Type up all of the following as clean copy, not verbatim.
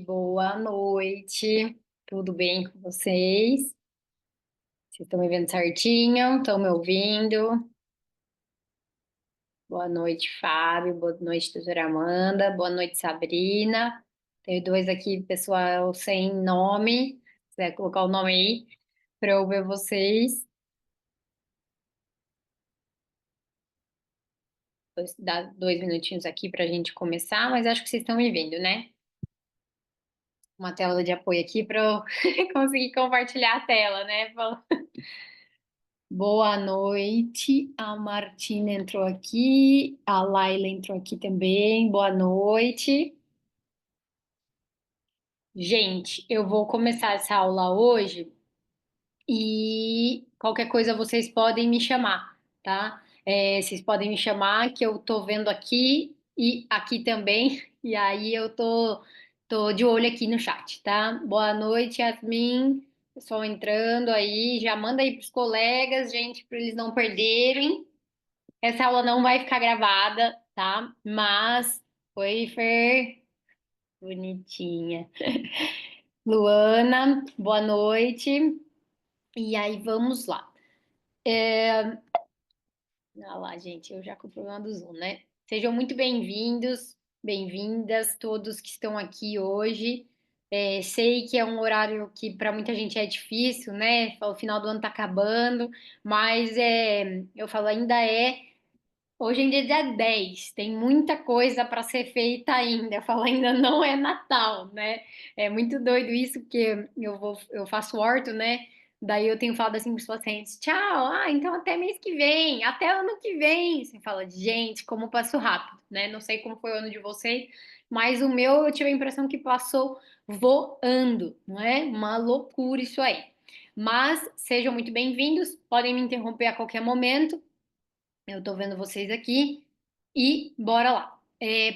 Boa noite. Tudo bem com vocês? Vocês estão me vendo certinho? Estão me ouvindo? Boa noite, Fábio. Boa noite, doutora Amanda. Boa noite, Sabrina. Tem dois aqui, pessoal, sem nome. Se quiser colocar o nome aí para eu ver vocês. Vou dar 2 minutinhos aqui para a gente começar, mas acho que vocês estão me vendo, né? Uma tela de apoio aqui para eu conseguir compartilhar a tela, né? Boa noite. A Martina entrou aqui, a Laila entrou aqui também. Boa noite. Gente, eu vou começar essa aula hoje e qualquer coisa vocês podem me chamar, tá? Vocês podem me chamar que eu tô vendo aqui e aqui também, e aí tô de olho aqui no chat, tá? Boa noite, Yasmin. Pessoal entrando aí, já manda aí pros colegas, gente, para eles não perderem. Essa aula não vai ficar gravada, tá? Mas foi, Fer, bonitinha. Luana, boa noite. E aí, vamos lá. Olha lá, gente, eu já com o problema do Zoom, né? Sejam muito bem-vindos, bem-vindas, todos que estão aqui hoje. Sei que é um horário que para muita gente é difícil, né? O final do ano tá acabando, mas eu falo, ainda é. Hoje em dia é dia 10, tem muita coisa para ser feita ainda. Eu falo, ainda não é Natal, né? É muito doido isso, porque eu faço orto, né? Daí eu tenho falado assim para os pacientes, tchau, então até mês que vem, até ano que vem. Você fala, gente, como passou rápido, né? Não sei como foi o ano de vocês, mas o meu eu tive a impressão que passou voando, não é? Uma loucura isso aí. Mas sejam muito bem-vindos, podem me interromper a qualquer momento. Eu tô vendo vocês aqui e bora lá.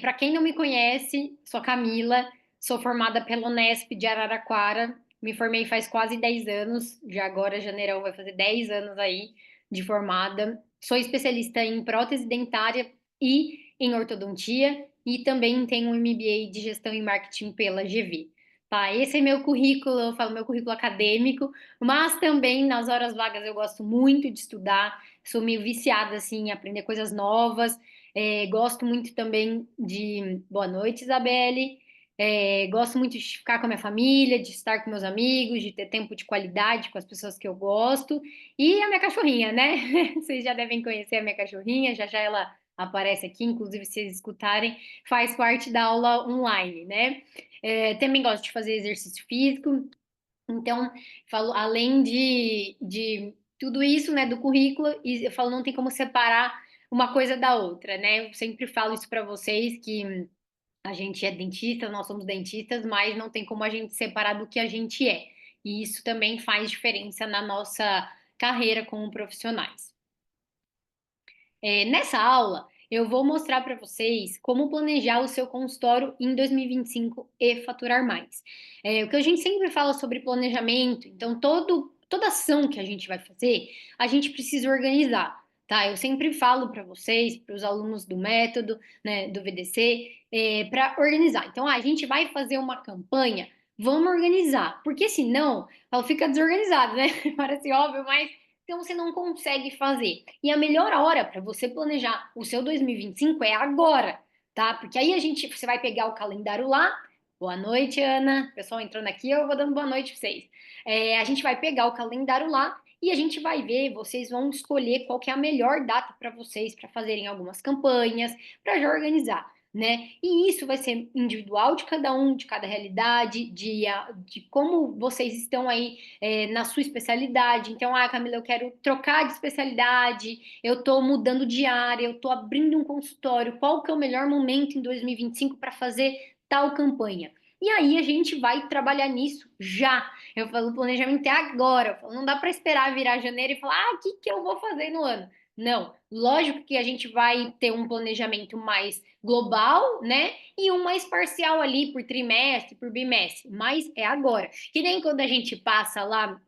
Para quem não me conhece, sou Camila, sou formada pela Unesp de Araraquara, me formei faz quase 10 anos, já agora janeirão vai fazer 10 anos aí de formada. Sou especialista em prótese dentária e em ortodontia e também tenho um MBA de gestão e marketing pela GV. Tá, esse é meu currículo, eu falo meu currículo acadêmico, mas também nas horas vagas eu gosto muito de estudar, sou meio viciada assim em aprender coisas novas. Gosto muito também de boa noite, Isabelle. Gosto muito de ficar com a minha família, de estar com meus amigos, de ter tempo de qualidade com as pessoas que eu gosto. E a minha cachorrinha, né? Vocês já devem conhecer a minha cachorrinha, já já ela aparece aqui, inclusive se vocês escutarem, faz parte da aula online, né? Também gosto de fazer exercício físico, então, falo, além de tudo isso, né, do currículo, e eu falo, não tem como separar uma coisa da outra, né? Eu sempre falo isso para vocês, que a gente é dentista, nós somos dentistas, mas não tem como a gente separar do que a gente é. E isso também faz diferença na nossa carreira como profissionais. Nessa aula, eu vou mostrar para vocês como planejar o seu consultório em 2025 e faturar mais. O que a gente sempre fala sobre planejamento, então toda ação que a gente vai fazer, a gente precisa organizar, tá? Eu sempre falo para vocês, para os alunos do método, né, do VDC, para organizar. Então, a gente vai fazer uma campanha, vamos organizar, porque senão ela fica desorganizada, né? Parece óbvio, mas então você não consegue fazer. E a melhor hora para você planejar o seu 2025 é agora, tá? Porque aí você vai pegar o calendário lá. Boa noite, Ana. Pessoal entrando aqui, eu vou dando boa noite para vocês. A gente vai pegar o calendário lá e a gente vai ver, vocês vão escolher qual que é a melhor data para vocês para fazerem algumas campanhas, para já organizar, né? E isso vai ser individual de cada um, de cada realidade, de como vocês estão aí na sua especialidade. Então, Camila, eu quero trocar de especialidade, eu estou mudando de área, eu estou abrindo um consultório. Qual que é o melhor momento em 2025 para fazer tal campanha? E aí a gente vai trabalhar nisso já. Eu falo, o planejamento é agora. Eu falo, não dá para esperar virar janeiro e falar, o que eu vou fazer no ano? Não, lógico que a gente vai ter um planejamento mais global, né? E um mais parcial ali por trimestre, por bimestre, mas é agora. Que nem quando a gente passa lá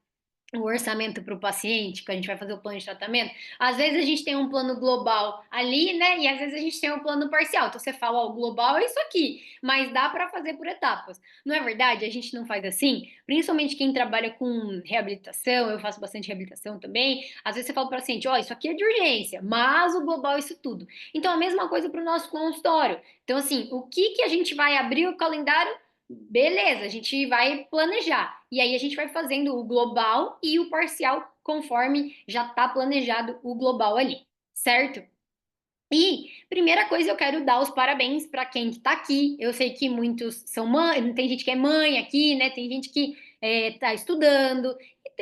o orçamento para o paciente, que a gente vai fazer o plano de tratamento, às vezes a gente tem um plano global ali, né? E às vezes a gente tem um plano parcial. Então você fala, ó, o global é isso aqui, mas dá para fazer por etapas. Não é verdade? A gente não faz assim, principalmente quem trabalha com reabilitação, eu faço bastante reabilitação também. Às vezes você fala para o paciente, ó, isso aqui é de urgência, mas o global é isso tudo. Então a mesma coisa para o nosso consultório. Então, assim, o que que a gente vai abrir o calendário? Beleza, a gente vai planejar. E aí a gente vai fazendo o global e o parcial conforme já está planejado o global ali, certo? E primeira coisa, eu quero dar os parabéns para quem está aqui. Eu sei que muitos são mãe, tem gente que é mãe aqui, né? Tem gente que está estudando.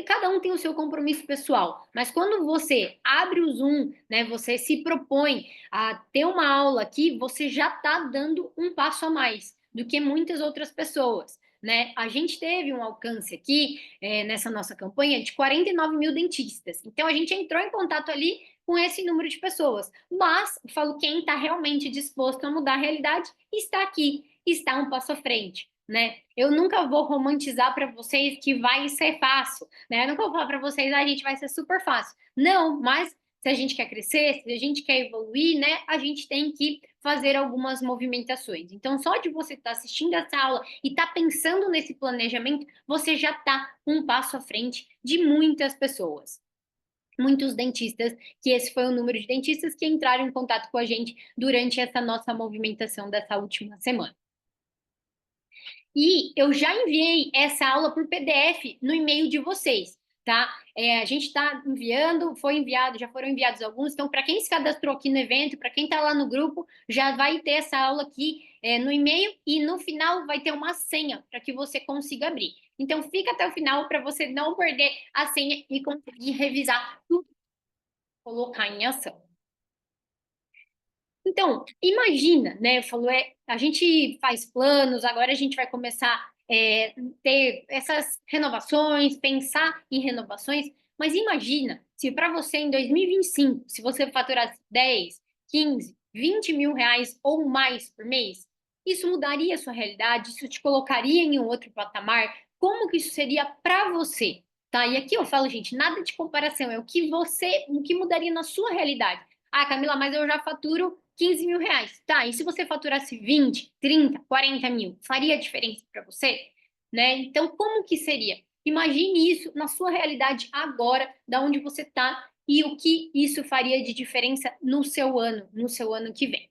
Cada um tem o seu compromisso pessoal. Mas quando você abre o Zoom, né? Você se propõe a ter uma aula aqui, você já está dando um passo a mais do que muitas outras pessoas. Né? A gente teve um alcance aqui nessa nossa campanha de 49 mil dentistas. Então a gente entrou em contato ali com esse número de pessoas. Mas, falo, quem está realmente disposto a mudar a realidade está aqui, está um passo à frente. Né? Eu nunca vou romantizar para vocês que vai ser fácil, né? Eu nunca vou falar para vocês, a gente vai ser super fácil. Não, mas se a gente quer crescer, se a gente quer evoluir, né, a gente tem que fazer algumas movimentações. Então, só de você estar assistindo essa aula e estar pensando nesse planejamento, você já está um passo à frente de muitas pessoas, muitos dentistas, que esse foi o número de dentistas que entraram em contato com a gente durante essa nossa movimentação dessa última semana. E eu já enviei essa aula por PDF no e-mail de vocês, tá? A gente está enviando, foi enviado, já foram enviados alguns. Então, para quem se cadastrou aqui no evento, para quem está lá no grupo, já vai ter essa aula aqui no e-mail e no final vai ter uma senha para que você consiga abrir. Então, fica até o final para você não perder a senha e conseguir revisar tudo, colocar em ação. Então, imagina, né? Falou, a gente faz planos, agora a gente vai começar ter essas renovações, pensar em renovações, mas imagina se para você em 2025, se você faturasse 10, 15, 20 mil reais ou mais por mês, isso mudaria a sua realidade, isso te colocaria em um outro patamar. Como que isso seria para você? Tá? E aqui eu falo, gente, nada de comparação, é o que mudaria na sua realidade. Ah, Camila, mas eu já faturo 15 mil reais. Tá, e se você faturasse 20, 30, 40 mil, faria diferença para você? Né? Então, como que seria? Imagine isso na sua realidade agora, da onde você está, e o que isso faria de diferença no seu ano que vem.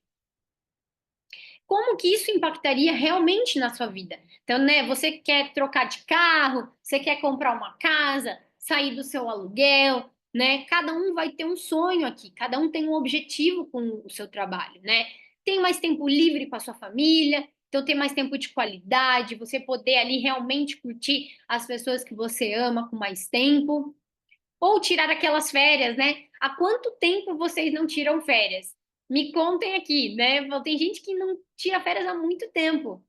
Como que isso impactaria realmente na sua vida? Então, né, você quer trocar de carro, você quer comprar uma casa, sair do seu aluguel, né? Cada um vai ter um sonho aqui, cada um tem um objetivo com o seu trabalho, né? Tem mais tempo livre com a sua família, então tem mais tempo de qualidade, você poder ali realmente curtir as pessoas que você ama com mais tempo. Ou tirar aquelas férias, né? Há quanto tempo vocês não tiram férias? Me contem aqui, né? Tem gente que não tira férias há muito tempo.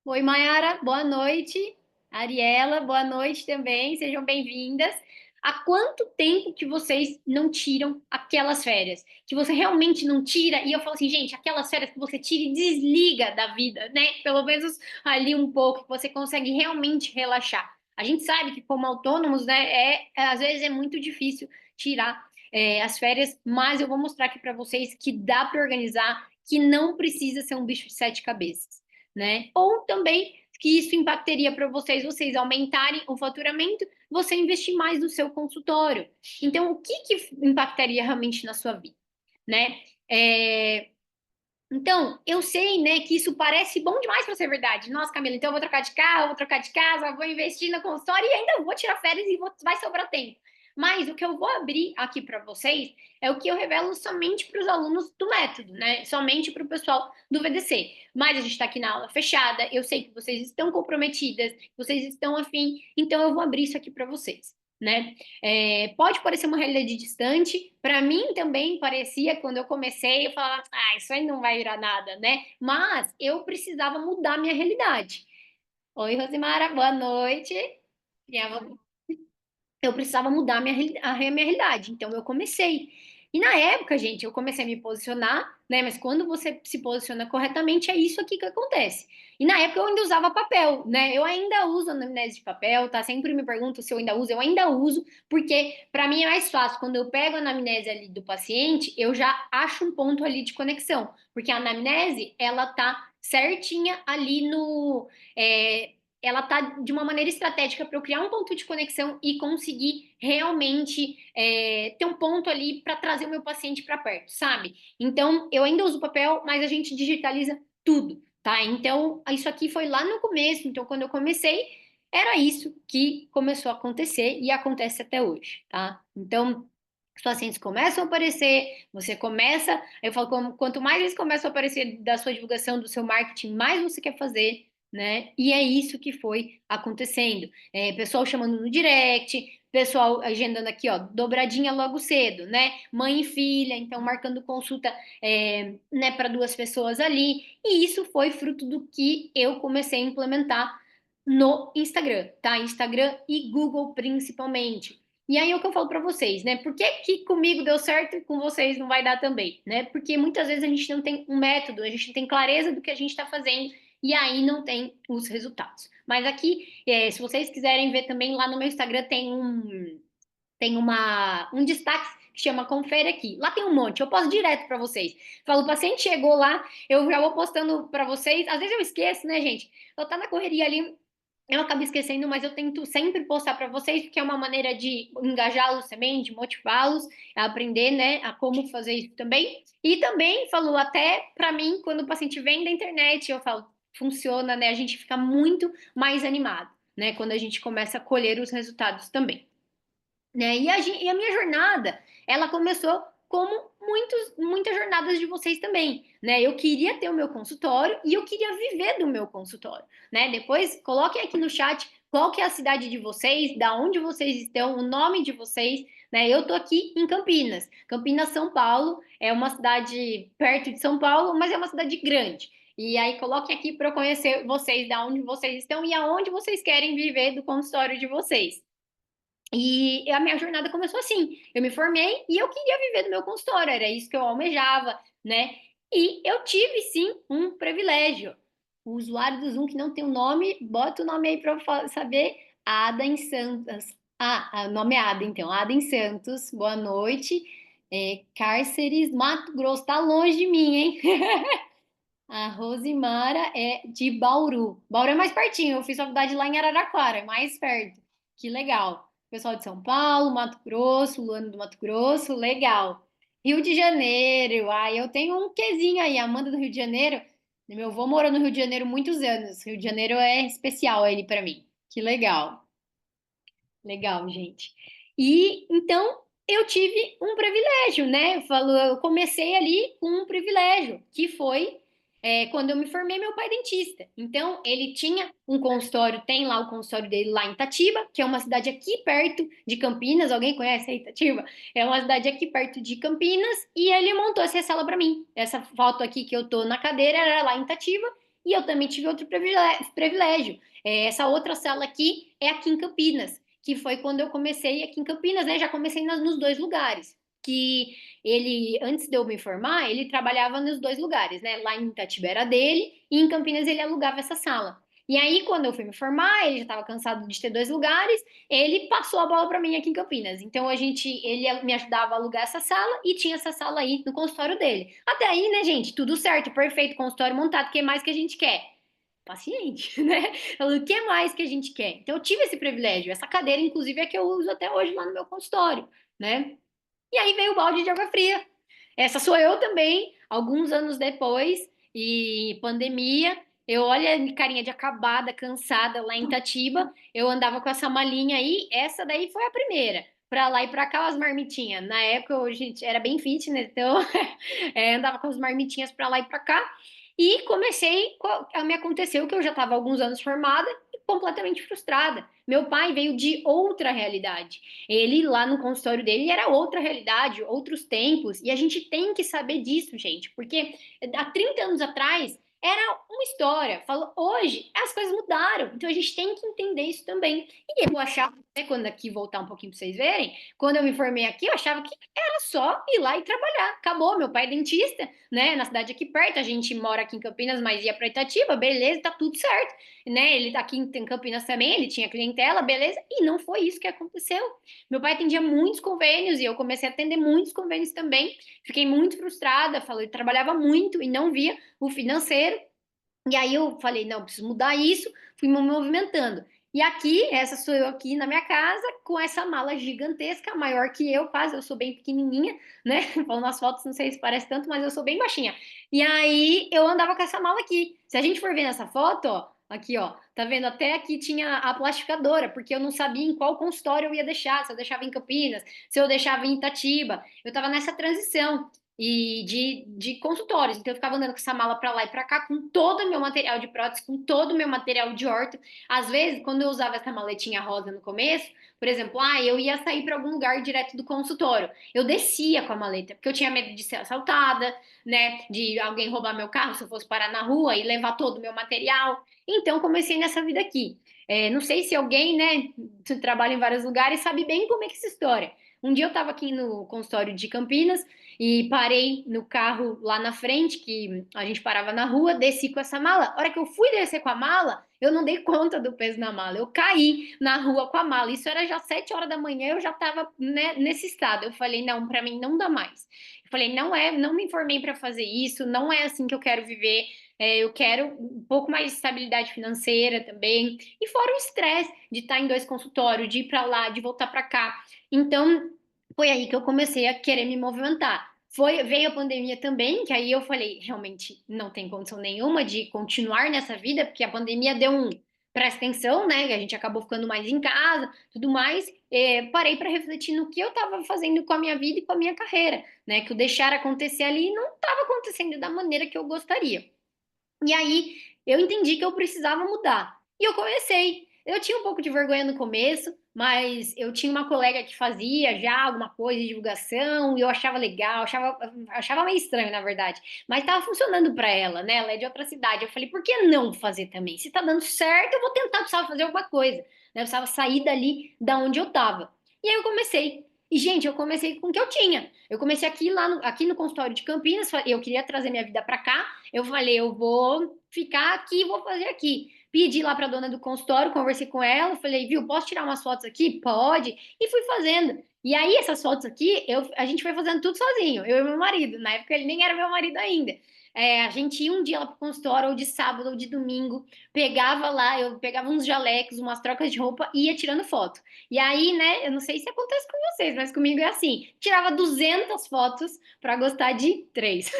Oi, Mayara, boa noite. Ariela, boa noite também, sejam bem-vindas. Há quanto tempo que vocês não tiram aquelas férias? Que você realmente não tira, e eu falo assim, gente, aquelas férias que você tira e desliga da vida, né? Pelo menos ali um pouco, que você consegue realmente relaxar. A gente sabe que, como autônomos, né, às vezes é muito difícil tirar as férias, mas eu vou mostrar aqui para vocês que dá para organizar, que não precisa ser um bicho de sete cabeças, né? Ou também que isso impactaria para vocês, vocês aumentarem o faturamento, você investir mais no seu consultório. Então, o que que impactaria realmente na sua vida, né? Então, eu sei, né, que isso parece bom demais para ser verdade. Nossa, Camila, então eu vou trocar de carro, vou trocar de casa, vou investir na consultório e ainda vou tirar férias e vai sobrar tempo. Mas o que eu vou abrir aqui para vocês é o que eu revelo somente para os alunos do método, né? Somente para o pessoal do VDC. Mas a gente está aqui na aula fechada, eu sei que vocês estão comprometidas, vocês estão afim, então eu vou abrir isso aqui para vocês, né? Pode parecer uma realidade distante, para mim também parecia quando eu comecei, eu falava, ah, isso aí não vai virar nada, né? Mas eu precisava mudar minha realidade. Oi, Rosimara, boa noite. Eu precisava mudar a minha realidade, então eu comecei. E na época, gente, eu comecei a me posicionar, né? Mas quando você se posiciona corretamente, é isso aqui que acontece. E na época eu ainda usava papel, né? Eu ainda uso anamnese de papel, tá? Sempre me perguntam se eu ainda uso, porque para mim é mais fácil. Quando eu pego a anamnese ali do paciente, eu já acho um ponto ali de conexão, porque a anamnese, ela tá certinha ali no. Ela tá de uma maneira estratégica para eu criar um ponto de conexão e conseguir realmente ter um ponto ali para trazer o meu paciente para perto, sabe? Então, eu ainda uso papel, mas a gente digitaliza tudo, tá? Então, isso aqui foi lá no começo. Então, quando eu comecei, era isso que começou a acontecer e acontece até hoje, tá? Então, os pacientes começam a aparecer, você começa, eu falo, quanto mais eles começam a aparecer da sua divulgação, do seu marketing, mais você quer fazer, né? E é isso que foi acontecendo. Pessoal chamando no direct, pessoal agendando aqui, ó, dobradinha logo cedo, né? Mãe e filha, então marcando consulta, né, para duas pessoas ali. E isso foi fruto do que eu comecei a implementar no Instagram, tá? Instagram e Google principalmente. E aí é o que eu falo para vocês, né? Por que que comigo deu certo e com vocês não vai dar também, né? Porque muitas vezes a gente não tem um método, a gente não tem clareza do que a gente está fazendo e aí não tem os resultados. Mas aqui, se vocês quiserem ver também, lá no meu Instagram tem um destaque que chama Confere Aqui. Lá tem um monte, eu posto direto para vocês. Falo, o paciente chegou lá, eu já vou postando para vocês. Às vezes eu esqueço, né, gente? Eu tá na correria ali, eu acabo esquecendo, mas eu tento sempre postar para vocês, porque é uma maneira de engajá-los também, de motivá-los a aprender, né, a como fazer isso também. E também falo até para mim, quando o paciente vem da internet, eu falo, funciona, né? A gente fica muito mais animado, né, quando a gente começa a colher os resultados também, né? E a minha jornada, ela começou como muitas jornadas de vocês também, né? Eu queria ter o meu consultório e eu queria viver do meu consultório, né? Depois coloquem aqui no chat qual que é a cidade de vocês, da onde vocês estão, o nome de vocês, né? Eu tô aqui em Campinas, Campinas, São Paulo, é uma cidade perto de São Paulo, mas é uma cidade grande. E aí coloquem aqui para eu conhecer vocês, da onde vocês estão e aonde vocês querem viver do consultório de vocês. E a minha jornada começou assim. Eu me formei e eu queria viver do meu consultório, era isso que eu almejava, né? E eu tive sim um privilégio. O usuário do Zoom que não tem o nome, bota o nome aí para eu saber. Ada Santos. O nome é Ada, então. Ada Santos, boa noite. Cárceres, Mato Grosso, tá longe de mim, hein? A Rosimara é de Bauru. Bauru é mais pertinho, eu fiz faculdade lá em Araraquara, é mais perto. Que legal. Pessoal de São Paulo, Mato Grosso, Luano do Mato Grosso, legal. Rio de Janeiro, eu tenho um quezinho aí, Amanda do Rio de Janeiro. Meu avô morou no Rio de Janeiro muitos anos. Rio de Janeiro é especial ele para mim. Que legal. Legal, gente. E então eu tive um privilégio, né? Eu comecei ali com um privilégio, que foi quando eu me formei, meu pai é dentista. Então ele tinha um consultório, tem lá o consultório dele lá em Itatiba, que é uma cidade aqui perto de Campinas. Alguém conhece a Itatiba? É uma cidade aqui perto de Campinas e ele montou essa sala para mim. Essa foto aqui que eu tô na cadeira era lá em Itatiba e eu também tive outro privilégio. Essa outra sala aqui é aqui em Campinas, que foi quando eu comecei aqui em Campinas, né? Já comecei nos dois lugares. Que ele, antes de eu me formar, ele trabalhava nos dois lugares, né? Lá em Itatiba era dele e em Campinas ele alugava essa sala. E aí, quando eu fui me formar, ele já estava cansado de ter dois lugares, ele passou a bola para mim aqui em Campinas. Então ele me ajudava a alugar essa sala e tinha essa sala aí no consultório dele. Até aí, né, gente? Tudo certo, perfeito, consultório montado. O que mais que a gente quer? Paciente, né? O que mais que a gente quer? Então, eu tive esse privilégio. Essa cadeira, inclusive, é que eu uso até hoje lá no meu consultório, né? E aí veio o balde de água fria. Essa sou eu também, alguns anos depois, e pandemia. Eu olho a minha carinha de acabada, cansada lá em Itatiba. Eu andava com essa malinha aí. Essa daí foi a primeira. Pra lá e pra cá, as marmitinhas. Na época, a gente era bem fitness, então andava com as marmitinhas pra lá e pra cá. E me aconteceu que eu já estava alguns anos formada e completamente frustrada. Meu pai veio de outra realidade. Ele lá no consultório dele era outra realidade, outros tempos, e a gente tem que saber disso, gente, porque há 30 anos atrás Era uma história. Falou, hoje as coisas mudaram, então a gente tem que entender isso também. E eu achava, né, quando aqui voltar um pouquinho para vocês verem, quando eu me formei aqui, eu achava que era só ir lá e trabalhar. Acabou, meu pai é dentista, né, na cidade aqui perto, a gente mora aqui em Campinas, mas ia para Itatiba, beleza, tá tudo certo, né? Ele tá aqui em Campinas também, ele tinha clientela, beleza? E não foi isso que aconteceu. Meu pai atendia muitos convênios e eu comecei a atender muitos convênios também. Fiquei muito frustrada, falei, trabalhava muito e não via o financeiro. E aí eu falei, não, preciso mudar isso, fui me movimentando. E aqui, essa sou eu aqui na minha casa, com essa mala gigantesca, maior que eu, quase, eu sou bem pequenininha, né? Falando nas fotos, não sei se parece tanto, mas eu sou bem baixinha. E aí eu andava com essa mala aqui. Se a gente for ver nessa foto, ó, aqui, ó, tá vendo? Até aqui tinha a plastificadora, porque eu não sabia em qual consultório eu ia deixar, se eu deixava em Campinas, se eu deixava em Itatiba. Eu tava nessa transição e de consultórios. Então, eu ficava andando com essa mala para lá e para cá, com todo o meu material de prótese, com todo o meu material de orto. Às vezes, quando eu usava essa maletinha rosa no começo, por exemplo, eu ia sair para algum lugar direto do consultório. Eu descia com a maleta, porque eu tinha medo de ser assaltada, né? De alguém roubar meu carro se eu fosse parar na rua e levar todo o meu material. Então, comecei nessa vida aqui. Não sei se alguém, né, trabalha em vários lugares, sabe bem como é que é essa história. Um dia eu estava aqui no consultório de Campinas e parei no carro lá na frente, que a gente parava na rua, desci com essa mala. A hora que eu fui descer com a mala, eu não dei conta do peso na mala. Eu caí na rua com a mala. Isso era já 7 horas da manhã, eu já estava, né, nesse estado. Eu falei, não, para mim não dá mais. Eu falei, não me informei para fazer isso, não é assim que eu quero viver. Eu quero um pouco mais de estabilidade financeira também. E fora o estresse de estar em dois consultórios, de ir para lá, de voltar para cá. Então, foi aí que eu comecei a querer me movimentar. Veio a pandemia também, que aí eu falei, realmente não tem condição nenhuma de continuar nessa vida, porque a pandemia deu um presta atenção, né? A gente acabou ficando mais em casa, tudo mais. Parei para refletir no que eu estava fazendo com a minha vida e com a minha carreira, né? Que o deixar acontecer ali não estava acontecendo da maneira que eu gostaria. E aí eu entendi que eu precisava mudar. E eu comecei. Eu tinha um pouco de vergonha no começo, mas eu tinha uma colega que fazia já alguma coisa de divulgação e eu achava legal, achava meio estranho, na verdade. Mas estava funcionando para ela, né? Ela é de outra cidade. Eu falei, por que não fazer também? Se tá dando certo, eu vou tentar, precisava fazer alguma coisa. Né? Eu precisava sair dali da onde eu tava. E aí eu comecei. E, gente, eu comecei com o que eu tinha. Eu comecei aqui no consultório de Campinas, eu queria trazer minha vida para cá. Eu falei, eu vou ficar aqui, vou fazer aqui. Pedi lá para a dona do consultório, conversei com ela, falei, viu, posso tirar umas fotos aqui? Pode. E fui fazendo. E aí, essas fotos aqui, a gente foi fazendo tudo sozinho, eu e meu marido. Na época, ele nem era meu marido ainda. A gente ia um dia lá pro consultório, ou de sábado, ou de domingo, pegava lá, eu pegava uns jalecos, umas trocas de roupa e ia tirando foto. E aí, né, eu não sei se acontece com vocês, mas comigo é assim: tirava 200 fotos para gostar de 3.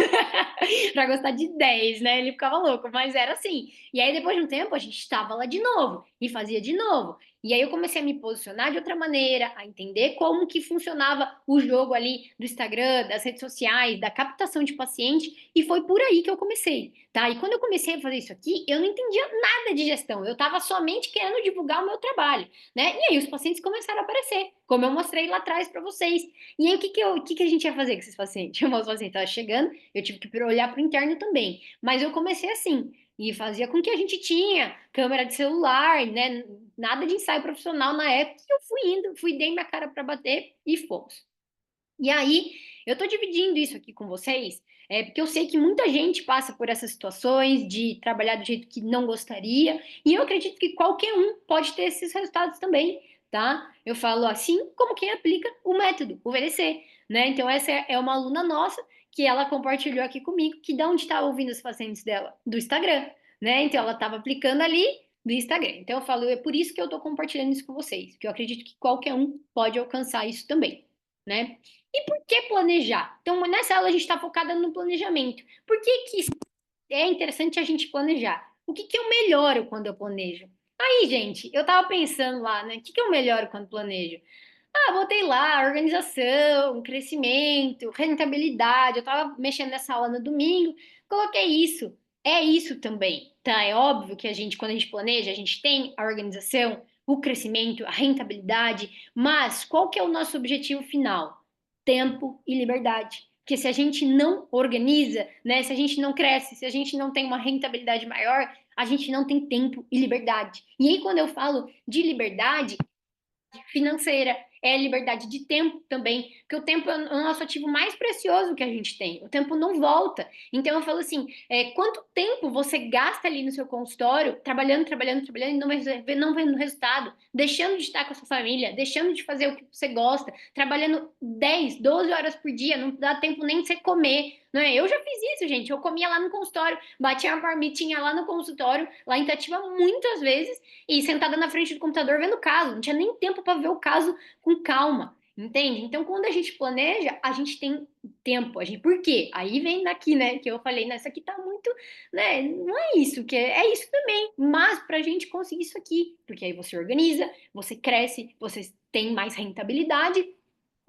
Pra gostar de 10, né? Ele ficava louco, mas era assim. E aí, depois de um tempo, a gente estava lá de novo e fazia de novo. E aí eu comecei a me posicionar de outra maneira, a entender como que funcionava o jogo ali do Instagram, das redes sociais, da captação de paciente, e foi por aí que eu comecei, tá? E quando eu comecei a fazer isso aqui, eu não entendia nada de gestão, eu estava somente querendo divulgar o meu trabalho, né? E aí os pacientes começaram a aparecer, como eu mostrei lá atrás para vocês. E aí o que a gente ia fazer com esses pacientes? Os pacientes estavam chegando, eu tive que olhar para o interno também. Mas eu comecei assim, e fazia com que a gente tinha câmera de celular, né? Nada de ensaio profissional na época. E eu fui indo, dei minha cara para bater e fomos. E aí, eu estou dividindo isso aqui com vocês, porque eu sei que muita gente passa por essas situações de trabalhar do jeito que não gostaria, e eu acredito que qualquer um pode ter esses resultados também, tá? Eu falo assim como quem aplica o método, o VDC, né? Então, essa é uma aluna nossa que ela compartilhou aqui comigo, que da onde está ouvindo os pacientes dela? Do Instagram, né? Então, ela estava aplicando ali do Instagram. Então, eu falo, é por isso que eu estou compartilhando isso com vocês, porque eu acredito que qualquer um pode alcançar isso também, né? E por que planejar? Então, nessa aula a gente está focada no planejamento. Por que que é interessante a gente planejar? O que que eu melhoro quando eu planejo? Aí, gente, eu tava pensando lá, né? O que que eu melhoro quando planejo? Botei lá organização, crescimento, rentabilidade. Eu tava mexendo nessa aula no domingo, coloquei isso. É isso também, tá? É óbvio que quando a gente planeja, a gente tem a organização, o crescimento, a rentabilidade, mas qual que é o nosso objetivo final? Tempo e liberdade. Porque se a gente não organiza, né, se a gente não cresce, se a gente não tem uma rentabilidade maior, a gente não tem tempo e liberdade. E aí, quando eu falo de liberdade financeira, é liberdade de tempo também, porque o tempo é o nosso ativo mais precioso que a gente tem. O tempo não volta. Então eu falo assim, quanto tempo você gasta ali no seu consultório, trabalhando, trabalhando, trabalhando, e não vendo resultado, deixando de estar com a sua família, deixando de fazer o que você gosta, trabalhando 10, 12 horas por dia, não dá tempo nem de você comer. Não é? Eu já fiz isso, gente. Eu comia lá no consultório, batia uma marmitinha lá no consultório, lá em Itatiba, muitas vezes, e sentada na frente do computador vendo o caso. Não tinha nem tempo para ver o caso com calma, entende? Então, quando a gente planeja, a gente tem tempo. Por quê? Aí vem daqui, né, que eu falei, né, isso aqui tá muito, né, não é isso, que é isso também, mas pra gente conseguir isso aqui, porque aí você organiza, você cresce, você tem mais rentabilidade,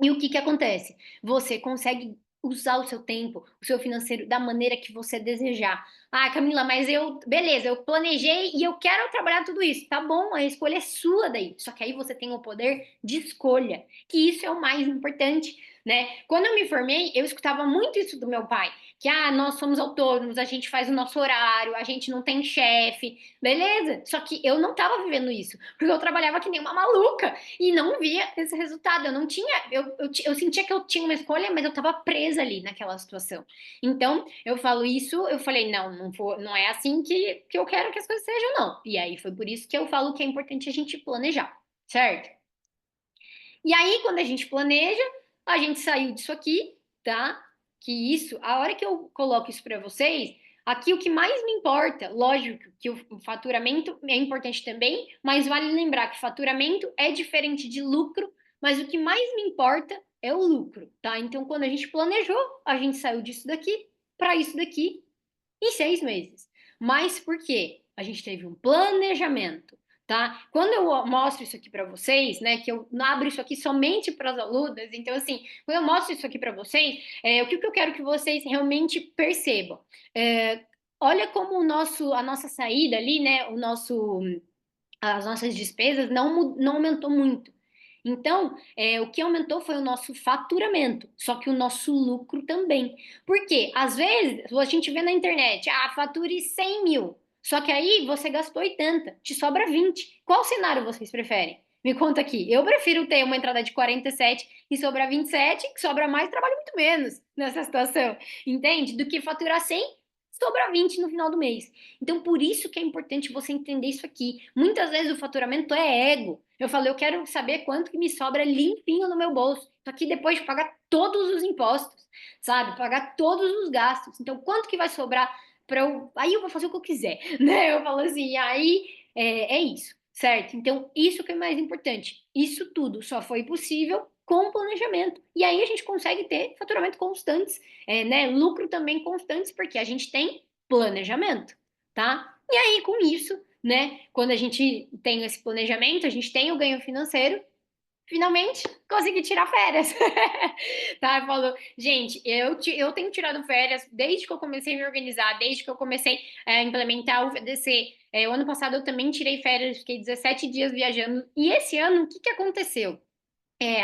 e o que que acontece? Você consegue usar o seu tempo, o seu financeiro da maneira que você desejar. Ah, Camila, mas beleza, eu planejei e eu quero trabalhar tudo isso. Tá bom, a escolha é sua daí. Só que aí você tem o poder de escolha, que isso é o mais importante, né? Quando eu me formei, eu escutava muito isso do meu pai, que nós somos autônomos, a gente faz o nosso horário, a gente não tem chefe, beleza? Só que eu não tava vivendo isso, porque eu trabalhava que nem uma maluca e não via esse resultado. Eu não tinha, eu sentia que eu tinha uma escolha, mas eu estava presa ali naquela situação. Então, eu falo isso, eu falei, não, não é assim que eu quero que as coisas sejam, não. E aí foi por isso que eu falo que é importante a gente planejar, certo? E aí, quando a gente planeja, a gente saiu disso aqui, tá? Que isso, a hora que eu coloco isso para vocês, aqui o que mais me importa, lógico que o faturamento é importante também, mas vale lembrar que faturamento é diferente de lucro, mas o que mais me importa é o lucro, tá? Então, quando a gente planejou, a gente saiu disso daqui para isso daqui em 6 meses. Mas por quê? A gente teve um planejamento, tá? Quando eu mostro isso aqui para vocês, né, que eu abro isso aqui somente para as alunas, então assim, quando eu mostro isso aqui para vocês, o que eu quero que vocês realmente percebam? Olha como a nossa saída ali, né, as nossas despesas não aumentou muito. Então, o que aumentou foi o nosso faturamento, só que o nosso lucro também. Por quê? Às vezes, a gente vê na internet, fature 100 mil, só que aí você gastou 80, te sobra 20. Qual cenário vocês preferem? Me conta aqui. Eu prefiro ter uma entrada de 47 e sobrar 27, que sobra mais, trabalho muito menos nessa situação, entende? Do que faturar 100, sobra 20 no final do mês. Então, por isso que é importante você entender isso aqui. Muitas vezes o faturamento é ego. Eu falo, eu quero saber quanto que me sobra limpinho no meu bolso. Isso aqui depois de pagar todos os impostos, sabe? Pagar todos os gastos. Então, quanto que vai sobrar para eu. Aí eu vou fazer o que eu quiser, né? Eu falo assim, aí é isso, certo? Então, isso que é mais importante. Isso tudo só foi possível com planejamento. E aí a gente consegue ter faturamento constantes, né? Lucro também constantes, porque a gente tem planejamento, tá? E aí, com isso, né? Quando a gente tem esse planejamento, a gente tem o ganho financeiro, finalmente consegui tirar férias. Tá? Eu falo, gente, eu tenho tirado férias desde que eu comecei a me organizar, desde que eu comecei a implementar o VDC. O ano passado eu também tirei férias, fiquei 17 dias viajando. E esse ano, o que que aconteceu?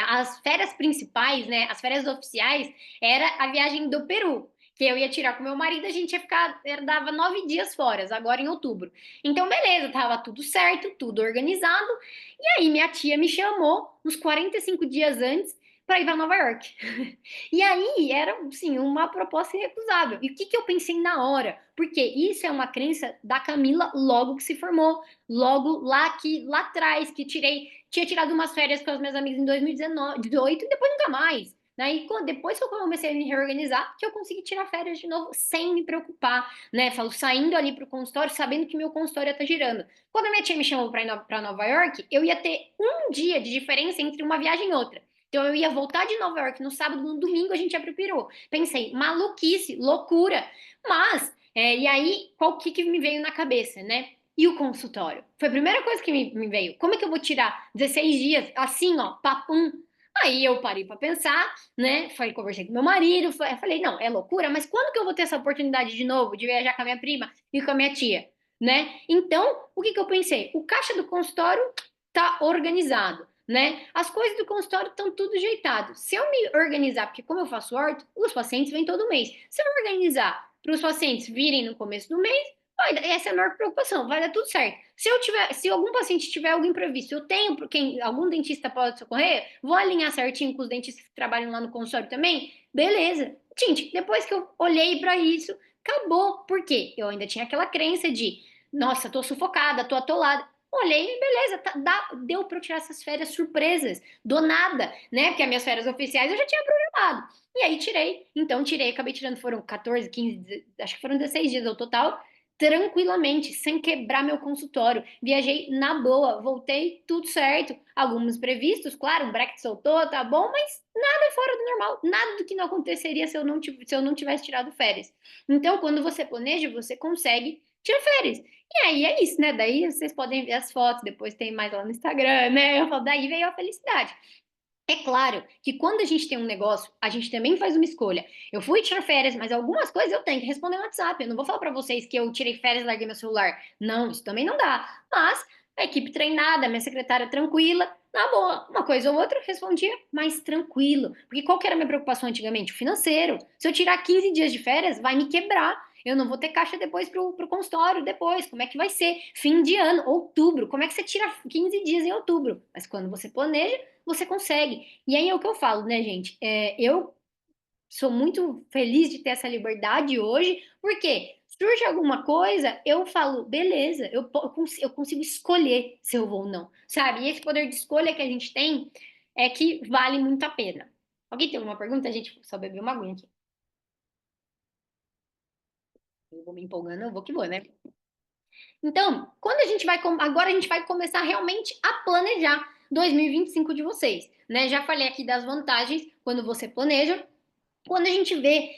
As férias principais, né, as férias oficiais, era a viagem do Peru, que eu ia tirar com meu marido, a gente ia ficar, dava 9 dias fora, agora em outubro. Então, beleza, tava tudo certo, tudo organizado. E aí, minha tia me chamou uns 45 dias antes para ir para Nova York. E aí, era, assim, uma proposta irrecusável. E o que que eu pensei na hora? Porque isso é uma crença da Camila logo que se formou, logo lá atrás, que tinha tirado umas férias com as minhas amigas em 2019, 2018 e depois nunca mais. Né? Depois que eu comecei a me reorganizar, que eu consegui tirar férias de novo sem me preocupar, né? Falo, saindo ali pro consultório, sabendo que meu consultório tá girando. Quando a minha tia me chamou para Nova York, eu ia ter um dia de diferença entre uma viagem e outra. Então eu ia voltar de Nova York no sábado, no domingo a gente ia pro Peru. Pensei, maluquice, loucura. Mas, e aí, qual que me veio na cabeça, né? E o consultório? Foi a primeira coisa que me veio. Como é que eu vou tirar 16 dias assim, ó, papum? Aí eu parei para pensar, né? Conversei com meu marido, falei, não, é loucura, mas quando que eu vou ter essa oportunidade de novo de viajar com a minha prima e com a minha tia, né? Então, o que que eu pensei? O caixa do consultório tá organizado. né? As coisas do consultório estão tudo ajeitado. Se eu me organizar, porque como eu faço orto, os pacientes vêm todo mês. Se eu me organizar para os pacientes virem no começo do mês, essa é a maior preocupação, vai dar tudo certo. Se algum paciente tiver algo imprevisto, eu tenho quem algum dentista pode socorrer, vou alinhar certinho com os dentistas que trabalham lá no consultório também, beleza. Gente, depois que eu olhei para isso, acabou. Por quê? Eu ainda tinha aquela crença de, nossa, tô sufocada, tô atolada. Olhei, beleza, deu para eu tirar essas férias surpresas, do nada, né? Porque as minhas férias oficiais eu já tinha programado. E aí tirei. Então tirei, acabei tirando, foram 14, 15, acho que foram 16 dias no total, tranquilamente, sem quebrar meu consultório. Viajei na boa, voltei tudo certo. Alguns previstos, claro, um bracket soltou, tá bom, mas nada fora do normal, nada do que não aconteceria se eu não tivesse tirado férias. Então, quando você planeja, você consegue tirar férias. E aí é isso, né? Daí vocês podem ver as fotos, depois tem mais lá no Instagram, né? Eu falo, daí veio a felicidade. É claro que quando a gente tem um negócio, a gente também faz uma escolha. Eu fui tirar férias, mas algumas coisas eu tenho que responder no WhatsApp. Eu não vou falar para vocês que eu tirei férias e larguei meu celular. Não, isso também não dá. Mas a equipe treinada, minha secretária tranquila, na boa, uma coisa ou outra respondia mais tranquilo. Porque qual que era a minha preocupação antigamente? O financeiro. Se eu tirar 15 dias de férias, vai me quebrar. Eu não vou ter caixa depois pro consultório depois. Como é que vai ser? Fim de ano, outubro. Como é que você tira 15 dias em outubro? Mas quando você planeja, você consegue. E aí é o que eu falo, né, gente? Eu sou muito feliz de ter essa liberdade hoje, porque surge alguma coisa, eu falo, beleza, eu consigo escolher se eu vou ou não, sabe? E esse poder de escolha que a gente tem é que vale muito a pena. Alguém tem alguma pergunta? A gente só bebeu uma aguinha aqui. Eu vou me empolgando, eu vou que vou, né? Então, quando a gente vai, agora a gente vai começar realmente a planejar 2025 de vocês, né? Já falei aqui das vantagens quando você planeja, quando a gente vê,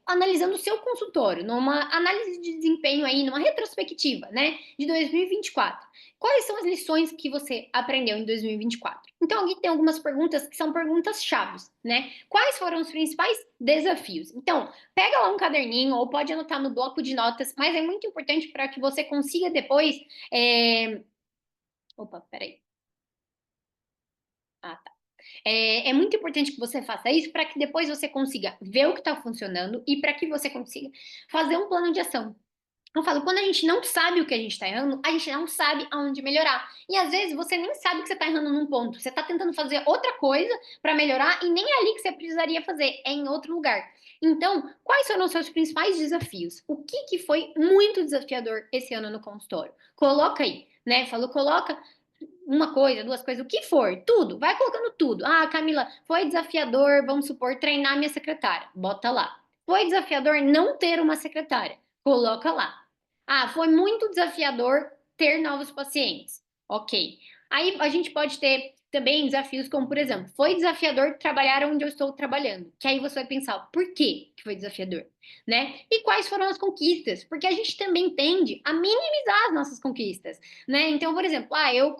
analisando o seu consultório, numa análise de desempenho aí, numa retrospectiva, né, de 2024, quais são as lições que você aprendeu em 2024? Então, aqui tem algumas perguntas que são perguntas chaves, né? Quais foram os principais desafios? Então, pega lá um caderninho ou pode anotar no bloco de notas, mas é muito importante para que você consiga depois. Opa, peraí. Ah, tá. É muito importante que você faça isso para que depois você consiga ver o que está funcionando e para que você consiga fazer um plano de ação. Eu falo, quando a gente não sabe o que a gente está errando, a gente não sabe aonde melhorar. E às vezes você nem sabe que você está errando num ponto. Você está tentando fazer outra coisa para melhorar e nem é ali que você precisaria fazer, é em outro lugar. Então, quais foram os seus principais desafios? O que, que foi muito desafiador esse ano no consultório? Coloca aí, né? Falou, coloca uma coisa, duas coisas, o que for, tudo, vai colocando tudo. Ah, Camila, foi desafiador, vamos supor, treinar minha secretária. Bota lá. Foi desafiador não ter uma secretária. Coloca lá. Ah, foi muito desafiador ter novos pacientes. Ok. Aí a gente pode ter também desafios como, por exemplo, foi desafiador trabalhar onde eu estou trabalhando. Que aí você vai pensar, por que foi desafiador? Né? E quais foram as conquistas? Porque a gente também tende a minimizar as nossas conquistas, né? Então, por exemplo, eu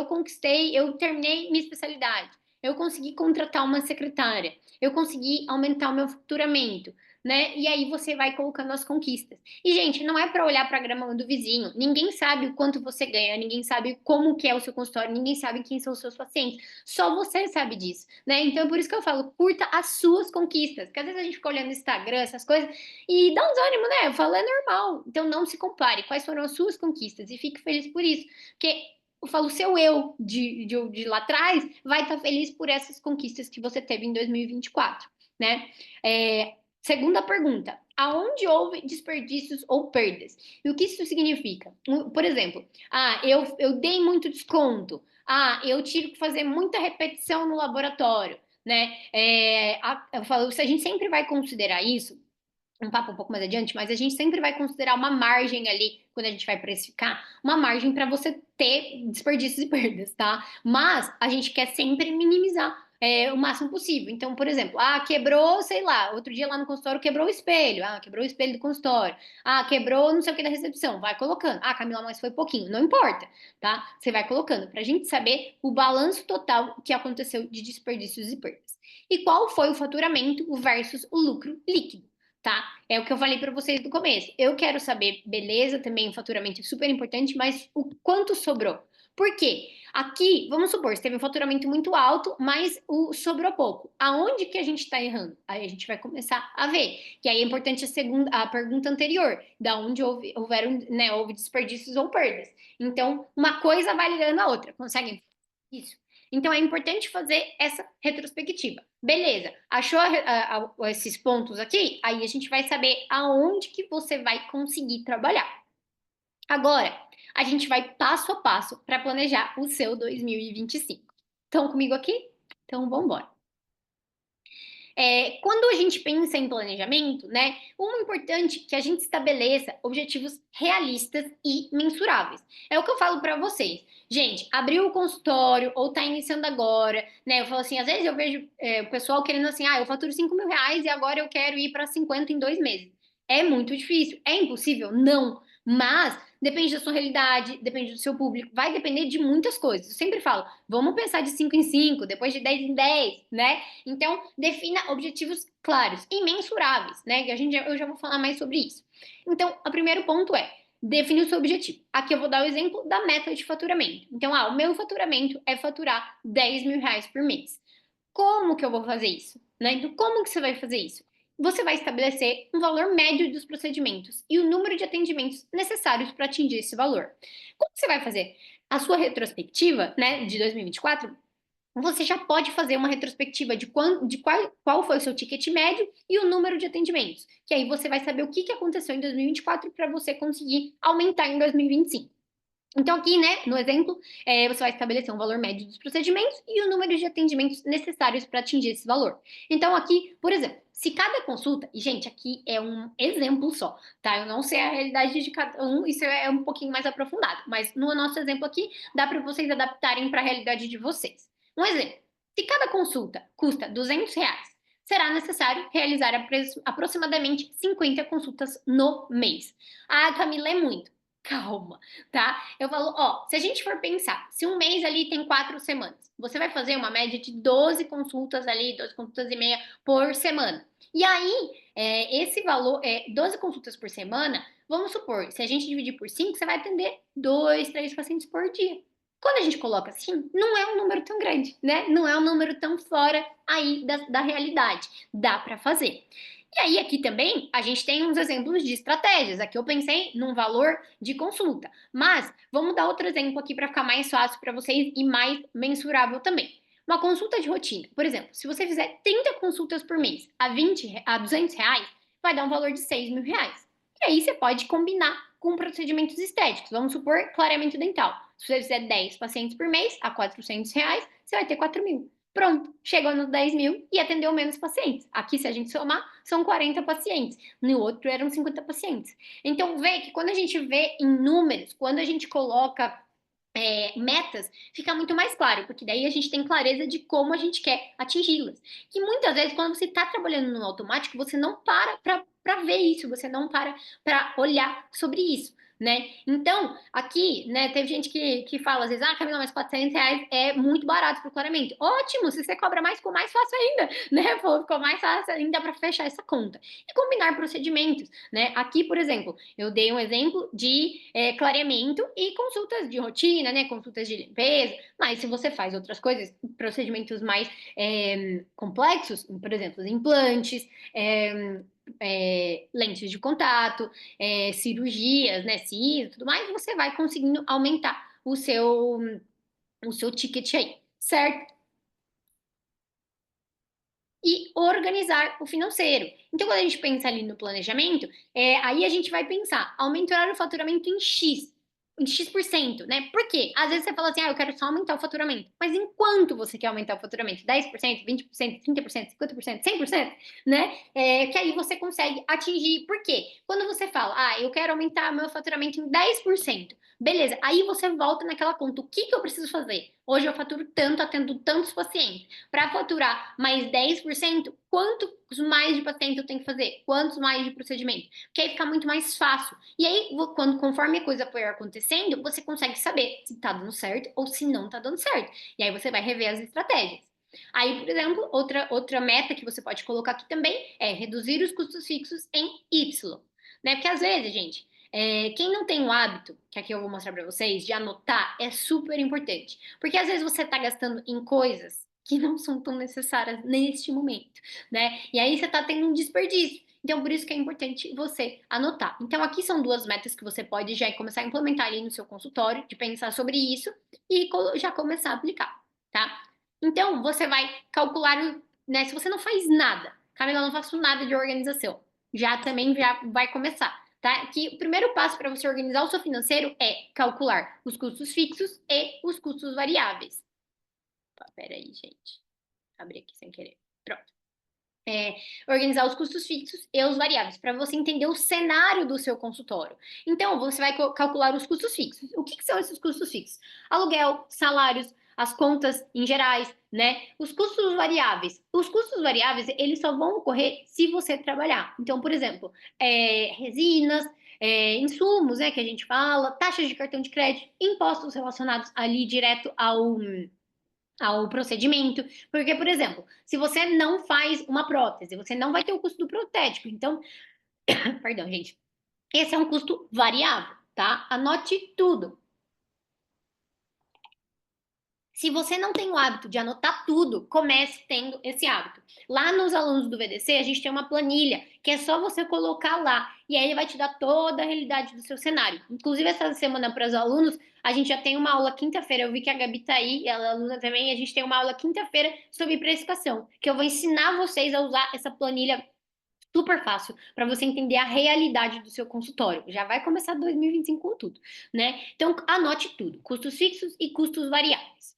conquistei, eu terminei minha especialidade, eu consegui contratar uma secretária, eu consegui aumentar o meu faturamento, né? E aí você vai colocando as conquistas. E, gente, não é para olhar para a grama do vizinho. Ninguém sabe o quanto você ganha, ninguém sabe como que é o seu consultório, ninguém sabe quem são os seus pacientes. Só você sabe disso, né? Então, é por isso que eu falo, curta as suas conquistas. Porque às vezes a gente fica olhando no Instagram, essas coisas, e dá um desânimo, né? Eu falo, é normal. Então, não se compare. Quais foram as suas conquistas? E fique feliz por isso. Porque eu falo, o seu eu de lá atrás vai estar feliz por essas conquistas que você teve em 2024, né? Segunda pergunta: aonde houve desperdícios ou perdas? E o que isso significa? Por exemplo, eu dei muito desconto. Ah, eu tive que fazer muita repetição no laboratório, né? Eu falo, se a gente sempre vai considerar isso, um papo um pouco mais adiante, mas a gente sempre vai considerar uma margem ali, quando a gente vai precificar, uma margem para você ter desperdícios e perdas, tá? Mas a gente quer sempre minimizar o máximo possível. Então, por exemplo, quebrou, sei lá, outro dia lá no consultório quebrou o espelho, quebrou o espelho do consultório, quebrou não sei o que da recepção, vai colocando. Camila, mas foi pouquinho, não importa, tá? Você vai colocando, pra gente saber o balanço total que aconteceu de desperdícios e perdas. E qual foi o faturamento versus o lucro líquido, tá? É o que eu falei para vocês no começo. Eu quero saber, beleza, também o faturamento é super importante, mas o quanto sobrou? Por quê? Aqui, vamos supor, você teve um faturamento muito alto, mas sobrou pouco. Aonde que a gente está errando? Aí a gente vai começar a ver. Que aí é importante a pergunta anterior, da onde houveram, né, houve desperdícios ou perdas. Então, uma coisa vai ligando a outra. Conseguem isso? Então, é importante fazer essa retrospectiva. Beleza, achou esses pontos aqui? Aí a gente vai saber aonde que você vai conseguir trabalhar. Agora, a gente vai passo a passo para planejar o seu 2025. Estão comigo aqui? Então, vamos embora. Quando a gente pensa em planejamento, né, o importante é que a gente estabeleça objetivos realistas e mensuráveis. É o que eu falo para vocês. Gente, abriu o consultório ou está iniciando agora, né? Eu falo assim, às vezes eu vejo o pessoal querendo assim, eu faturo 5.000 reais e agora eu quero ir para 50 em 2 meses. É muito difícil. É impossível? Não. Mas depende da sua realidade, depende do seu público, vai depender de muitas coisas. Eu sempre falo, vamos pensar de 5 em 5, depois de 10 em 10, né? Então, defina objetivos claros e mensuráveis, né? Eu já vou falar mais sobre isso. Então, o primeiro ponto é definir o seu objetivo. Aqui eu vou dar o exemplo da meta de faturamento. Então, o meu faturamento é faturar 10.000 reais por mês. Como que eu vou fazer isso? Né? Então, como que você vai fazer isso? Você vai estabelecer um valor médio dos procedimentos e o número de atendimentos necessários para atingir esse valor. Como que você vai fazer? A sua retrospectiva, né, de 2024, você já pode fazer uma retrospectiva de qual foi o seu ticket médio e o número de atendimentos. Que aí você vai saber o que aconteceu em 2024 para você conseguir aumentar em 2025. Então, aqui, né, no exemplo, você vai estabelecer um valor médio dos procedimentos e o número de atendimentos necessários para atingir esse valor. Então, aqui, por exemplo, se cada consulta, e gente, aqui é um exemplo só, tá? Eu não sei a realidade de cada um, isso é um pouquinho mais aprofundado, mas no nosso exemplo aqui, dá para vocês adaptarem para a realidade de vocês. Um exemplo, se cada consulta custa R$ 200, será necessário realizar aproximadamente 50 consultas no mês. Ah, Camila, é muito. Calma, tá? Eu falo, se a gente for pensar, se um mês ali tem 4 semanas, você vai fazer uma média de 12 consultas ali, 12 consultas e meia por semana. E aí, esse valor, 12 consultas por semana, vamos supor, se a gente dividir por 5, você vai atender 2, 3 pacientes por dia. Quando a gente coloca assim, não é um número tão grande, né? Não é um número tão fora aí da realidade. Dá para fazer. E aí, aqui também, a gente tem uns exemplos de estratégias. Aqui eu pensei num valor de consulta. Mas vamos dar outro exemplo aqui para ficar mais fácil para vocês e mais mensurável também. Uma consulta de rotina. Por exemplo, se você fizer 30 consultas por mês a R$ 200, vai dar um valor de R$ 6.000. E aí você pode combinar com procedimentos estéticos. Vamos supor, clareamento dental. Se você fizer 10 pacientes por mês, a R$ 400, você vai ter 4.000. Pronto, chegou nos 10.000 e atendeu menos pacientes. Aqui, se a gente somar, são 40 pacientes. No outro, eram 50 pacientes. Então, vê que quando a gente vê em números, quando a gente coloca metas, fica muito mais claro, porque daí a gente tem clareza de como a gente quer atingi-las. Que muitas vezes, quando você está trabalhando no automático, você não para ver isso, você não para olhar sobre isso. Né? Então, aqui, né, teve gente que fala às vezes, Camila, mas R$ 400 é muito barato para o clareamento. Ótimo, se você cobra mais, ficou mais fácil ainda, né? Ficou mais fácil ainda para fechar essa conta. E combinar procedimentos, né? Aqui, por exemplo, eu dei um exemplo de clareamento e consultas de rotina, né? Consultas de limpeza, mas se você faz outras coisas, procedimentos mais complexos, por exemplo, os implantes, lentes de contato, cirurgias, né, CIS e tudo mais, você vai conseguindo aumentar o seu ticket aí, certo? E organizar o financeiro. Então, quando a gente pensa ali no planejamento, aí a gente vai pensar, aumentar o faturamento em X%, né? Por quê? Às vezes você fala assim, eu quero só aumentar o faturamento. Mas em quanto você quer aumentar o faturamento? 10%, 20%, 30%, 50%, 100%, né? Que aí você consegue atingir. Por quê? Quando você fala, eu quero aumentar meu faturamento em 10%. Beleza, aí você volta naquela conta. O que eu preciso fazer? Hoje eu faturo tanto, atendo tantos pacientes. Para faturar mais 10%, quantos mais de paciente eu tenho que fazer? Quantos mais de procedimento? Porque aí fica muito mais fácil. E aí, conforme a coisa for acontecendo, você consegue saber se tá dando certo ou se não tá dando certo. E aí você vai rever as estratégias. Aí, por exemplo, outra meta que você pode colocar aqui também é reduzir os custos fixos em Y. Né? Porque às vezes, gente, Quem não tem o hábito, que aqui eu vou mostrar para vocês, de anotar, é super importante. Porque às vezes você está gastando em coisas que não são tão necessárias neste momento, né? E aí você está tendo um desperdício. Então, por isso que é importante você anotar. Então, aqui são duas metas que você pode já começar a implementar ali no seu consultório, de pensar sobre isso e já começar a aplicar, tá? Então, você vai calcular, né? Se você não faz nada, Camila, eu não faço nada de organização, já também já vai começar, tá? Que o primeiro passo para você organizar o seu financeiro é calcular os custos fixos e os custos variáveis. Peraí, gente. Abri aqui sem querer. Pronto. Organizar os custos fixos e os variáveis, para você entender o cenário do seu consultório. Então, você vai calcular os custos fixos. O que são esses custos fixos? Aluguel, salários, as contas em gerais, né? Os custos variáveis. Os custos variáveis, eles só vão ocorrer se você trabalhar. Então, por exemplo, resinas, insumos, né, que a gente fala, taxas de cartão de crédito, impostos relacionados ali direto ao procedimento, porque, por exemplo, se você não faz uma prótese, você não vai ter o custo do protético. Então, perdão, gente, esse é um custo variável, tá? Anote tudo. Se você não tem o hábito de anotar tudo, comece tendo esse hábito. Lá nos alunos do VDC, a gente tem uma planilha que é só você colocar lá e aí ele vai te dar toda a realidade do seu cenário. Inclusive, essa semana para os alunos, a gente já tem uma aula quinta-feira. Eu vi que a Gabi tá aí, ela é aluna também. A gente tem uma aula quinta-feira sobre precificação, que eu vou ensinar vocês a usar essa planilha super fácil para você entender a realidade do seu consultório. Já vai começar 2025 com tudo, né? Então, anote tudo: custos fixos e custos variáveis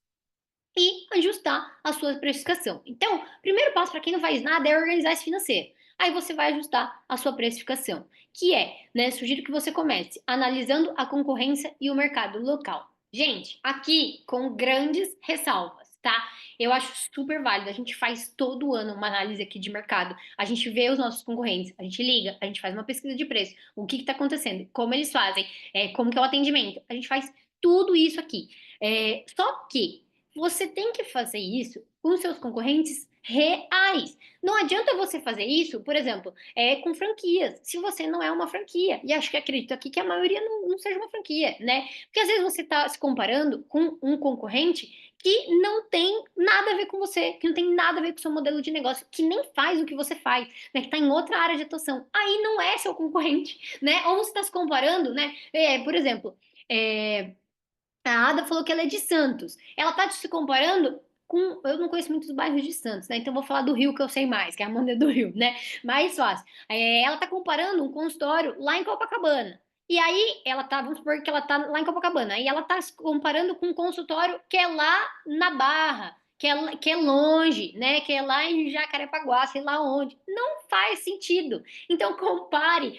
e ajustar a sua precificação. Então, primeiro passo para quem não faz nada é organizar esse financeiro. Aí você vai ajustar a sua precificação, que é, né, sugiro que você comece analisando a concorrência e o mercado local. Gente, aqui com grandes ressalvas, tá? Eu acho super válido. A gente faz todo ano uma análise aqui de mercado. A gente vê os nossos concorrentes, a gente liga, a gente faz uma pesquisa de preço, o que está acontecendo, como eles fazem, como que é o atendimento. A gente faz tudo isso aqui. Só que você tem que fazer isso com seus concorrentes reais. Não adianta você fazer isso, por exemplo, com franquias, se você não é uma franquia. E acho que acredito aqui que a maioria não seja uma franquia, né? Porque às vezes você está se comparando com um concorrente que não tem nada a ver com você, que não tem nada a ver com o seu modelo de negócio, que nem faz o que você faz, né? Que está em outra área de atuação. Aí não é seu concorrente, né? Ou você está se comparando, né? Por exemplo, a Ada falou que ela é de Santos. Ela tá se comparando com. Eu não conheço muitos bairros de Santos, né? Então vou falar do Rio que eu sei mais, que é a Amanda do Rio, né? Mais fácil. Ela tá comparando um consultório lá em Copacabana. E aí ela tá, vamos supor que ela tá lá em Copacabana. Aí ela tá se comparando com um consultório que é lá na Barra. Que é longe, né? Que é lá em Jacarepaguá, sei lá onde. Não faz sentido. Então, compare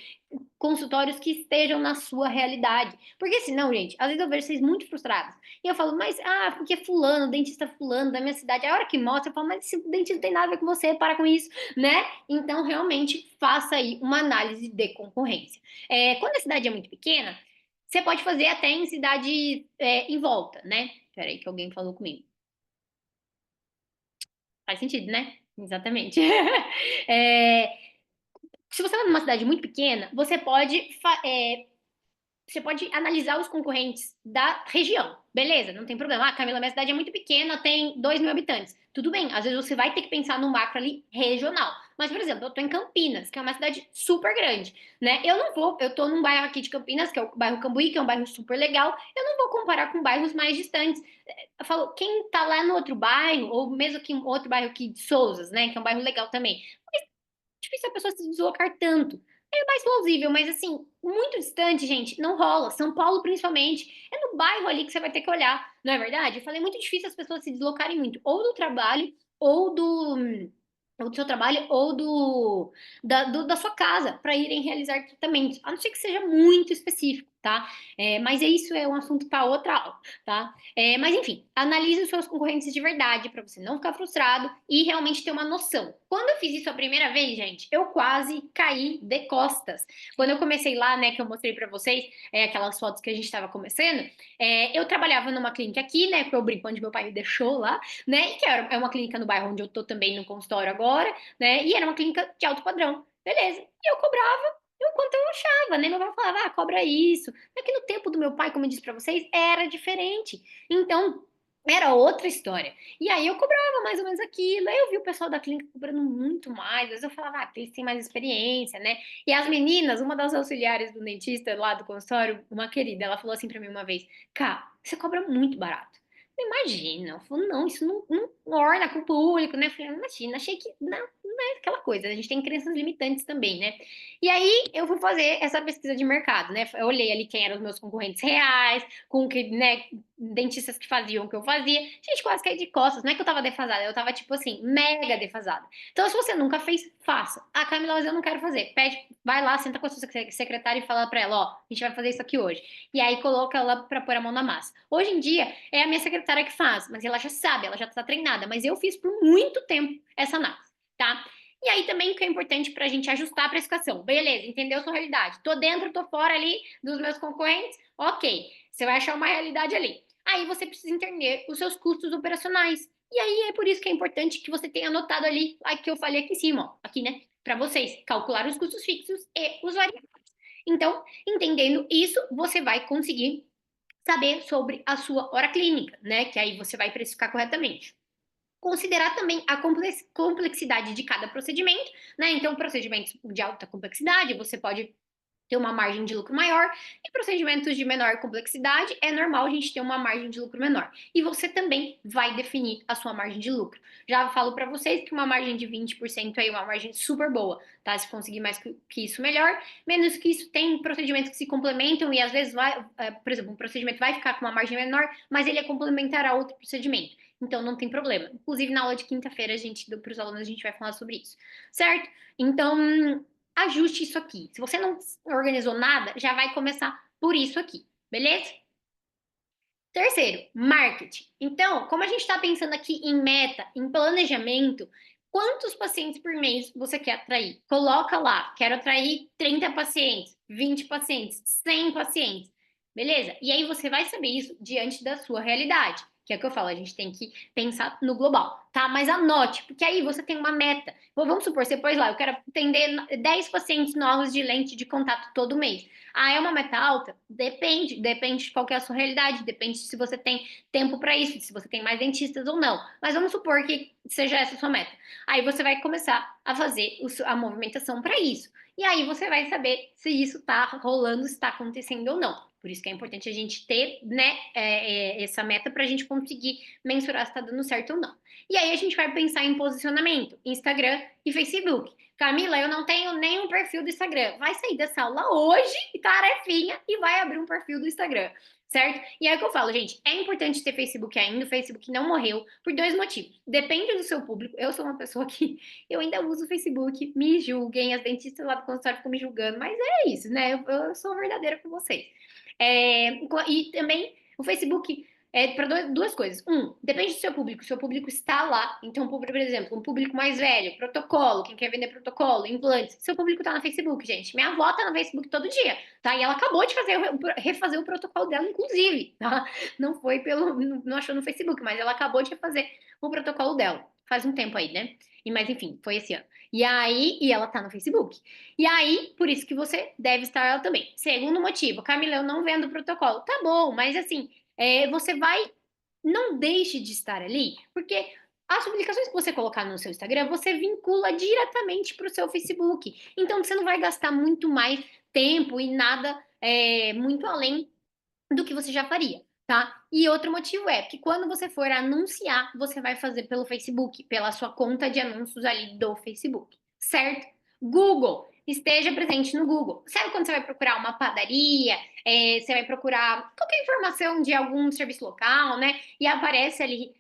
consultórios que estejam na sua realidade. Porque senão, gente, às vezes eu vejo vocês muito frustrados. E eu falo, mas, porque fulano, dentista fulano da minha cidade, a hora que mostra, eu falo, mas esse dentista não tem nada a ver com você, para com isso, né? Então, realmente, faça aí uma análise de concorrência. Quando a cidade é muito pequena, você pode fazer até em cidade em volta, né? Peraí que alguém falou comigo. Faz sentido, né? Exatamente. É, se você está numa cidade muito pequena, você pode analisar os concorrentes da região. Beleza, não tem problema. Camila, minha cidade é muito pequena, tem 2.000 habitantes. Tudo bem, às vezes você vai ter que pensar no macro ali regional. Mas, por exemplo, eu tô em Campinas, que é uma cidade super grande, né? Eu tô num bairro aqui de Campinas, que é o bairro Cambuí, que é um bairro super legal. Eu não vou comparar com bairros mais distantes. Eu falo, quem tá lá no outro bairro, ou mesmo que outro bairro aqui de Souzas, né? Que é um bairro legal também, difícil a pessoa se deslocar tanto. É mais plausível, mas assim, muito distante, gente, não rola. São Paulo, principalmente, é no bairro ali que você vai ter que olhar, não é verdade? Eu falei, é muito difícil as pessoas se deslocarem muito, ou do trabalho, ou do seu trabalho, ou da sua casa, para irem realizar tratamentos, a não ser que seja muito específico, tá? Mas isso é um assunto para outra aula, tá? Mas enfim, analise os seus concorrentes de verdade para você não ficar frustrado e realmente ter uma noção. Quando eu fiz isso a primeira vez, gente, eu quase caí de costas. Quando eu comecei lá, né, que eu mostrei para vocês, aquelas fotos que a gente estava começando, eu trabalhava numa clínica aqui, né, que eu brinco onde meu pai me deixou lá, né, e que é uma clínica no bairro onde eu tô também no consultório agora, né, e era uma clínica de alto padrão. Beleza. E eu cobrava. e o quanto eu achava, né? Meu pai falava, ah, cobra isso. É que no tempo do meu pai, como eu disse pra vocês, era diferente. Então, era outra história. E aí eu cobrava mais ou menos aquilo. Aí eu vi o pessoal da clínica cobrando muito mais. Às vezes eu falava, ah, porque eles têm mais experiência, né? E as meninas, uma das auxiliares do dentista lá do consultório, uma querida, ela falou assim pra mim uma vez: Cá, você cobra muito barato. Imagina, eu falei, não, isso não orna com o público, né? Eu falei, imagina, achei que não é aquela coisa, a gente tem crenças limitantes também, né? E aí eu fui fazer essa pesquisa de mercado, né? Eu olhei ali quem eram os meus concorrentes reais, com que, né, dentistas que faziam o que eu fazia. Gente, quase caí de costas, não é que eu tava defasada, eu tava, tipo assim, mega defasada. Então, se você nunca fez, faça. Ah, Camila, mas eu não quero fazer. Pede, vai lá, senta com a sua secretária e fala pra ela, ó, a gente vai fazer isso aqui hoje. E aí coloca ela pra pôr a mão na massa. Hoje em dia, é a minha secretária que faz, mas ela já sabe, ela já tá treinada, mas eu fiz por muito tempo essa análise, tá? E aí também o que é importante para a gente ajustar a precificação. Beleza, entendeu a sua realidade. Tô dentro, tô fora ali dos meus concorrentes. Ok, você vai achar uma realidade ali. Aí você precisa entender os seus custos operacionais. E aí é por isso que é importante que você tenha anotado ali, aqui que eu falei aqui em cima, ó, aqui, né? Para vocês calcular os custos fixos e os variáveis. Então, entendendo isso, você vai conseguir saber sobre a sua hora clínica, né? Que aí você vai precificar corretamente. Considerar também a complexidade de cada procedimento, né? Então, procedimentos de alta complexidade, você pode ter uma margem de lucro maior, e procedimentos de menor complexidade, é normal a gente ter uma margem de lucro menor. E você também vai definir a sua margem de lucro. Já falo para vocês que uma margem de 20% é uma margem super boa, tá? Se conseguir mais que isso, melhor. Menos que isso, tem procedimentos que se complementam e às vezes vai, por exemplo, um procedimento vai ficar com uma margem menor, mas ele é complementar a outro procedimento. Então não tem problema. Inclusive, na aula de quinta-feira, para os alunos, a gente vai falar sobre isso, certo? Então, ajuste isso aqui. Se você não organizou nada, já vai começar por isso aqui, beleza? Terceiro, marketing. Então, como a gente está pensando aqui em meta, em planejamento, quantos pacientes por mês você quer atrair? Coloca lá, quero atrair 30 pacientes, 20 pacientes, 100 pacientes, beleza? E aí você vai saber isso diante da sua realidade, que é o que eu falo, a gente tem que pensar no global, tá? Mas anote, porque aí você tem uma meta. Vamos supor, você pôs lá, eu quero atender 10 pacientes novos de lente de contato todo mês. Ah, é uma meta alta? Depende de qual que é a sua realidade, depende se você tem tempo para isso, se você tem mais dentistas ou não. Mas vamos supor que seja essa a sua meta. Aí você vai começar a fazer a movimentação para isso. E aí você vai saber se isso está rolando, se está acontecendo ou não. Por isso que é importante a gente ter, né, essa meta para a gente conseguir mensurar se está dando certo ou não. E aí a gente vai pensar em posicionamento, Instagram e Facebook. Camila, eu não tenho nenhum perfil do Instagram. Vai sair dessa aula hoje, tarefinha, e vai abrir um perfil do Instagram, certo? E é o que eu falo, gente, é importante ter Facebook ainda, o Facebook não morreu, por dois motivos. Depende do seu público. Eu sou uma pessoa que eu ainda uso o Facebook, me julguem, as dentistas lá do consultório ficam me julgando, mas é isso, né? Eu sou verdadeira com vocês. E também o Facebook para duas coisas. Depende do seu público. O seu público está lá. Então, por exemplo, um público mais velho, protocolo, quem quer vender protocolo, implantes. Seu público está no Facebook, gente. Minha avó tá no Facebook todo dia, tá? E ela acabou de refazer o protocolo dela, inclusive, tá? Não foi não achou no Facebook, mas ela acabou de refazer o protocolo dela. Faz um tempo aí, né? Mas enfim, foi esse ano. E ela tá no Facebook. E aí, por isso que você deve estar lá também. Segundo motivo, Camila, eu não vendo protocolo. Tá bom, mas assim, você vai, não deixe de estar ali, porque as publicações que você colocar no seu Instagram, você vincula diretamente para o seu Facebook. Então, você não vai gastar muito mais tempo e nada muito além do que você já faria, tá? E outro motivo é que quando você for anunciar, você vai fazer pelo Facebook, pela sua conta de anúncios ali do Facebook, certo? Google, esteja presente no Google. Sabe quando você vai procurar uma padaria, você vai procurar qualquer informação de algum serviço local, né? E aparece ali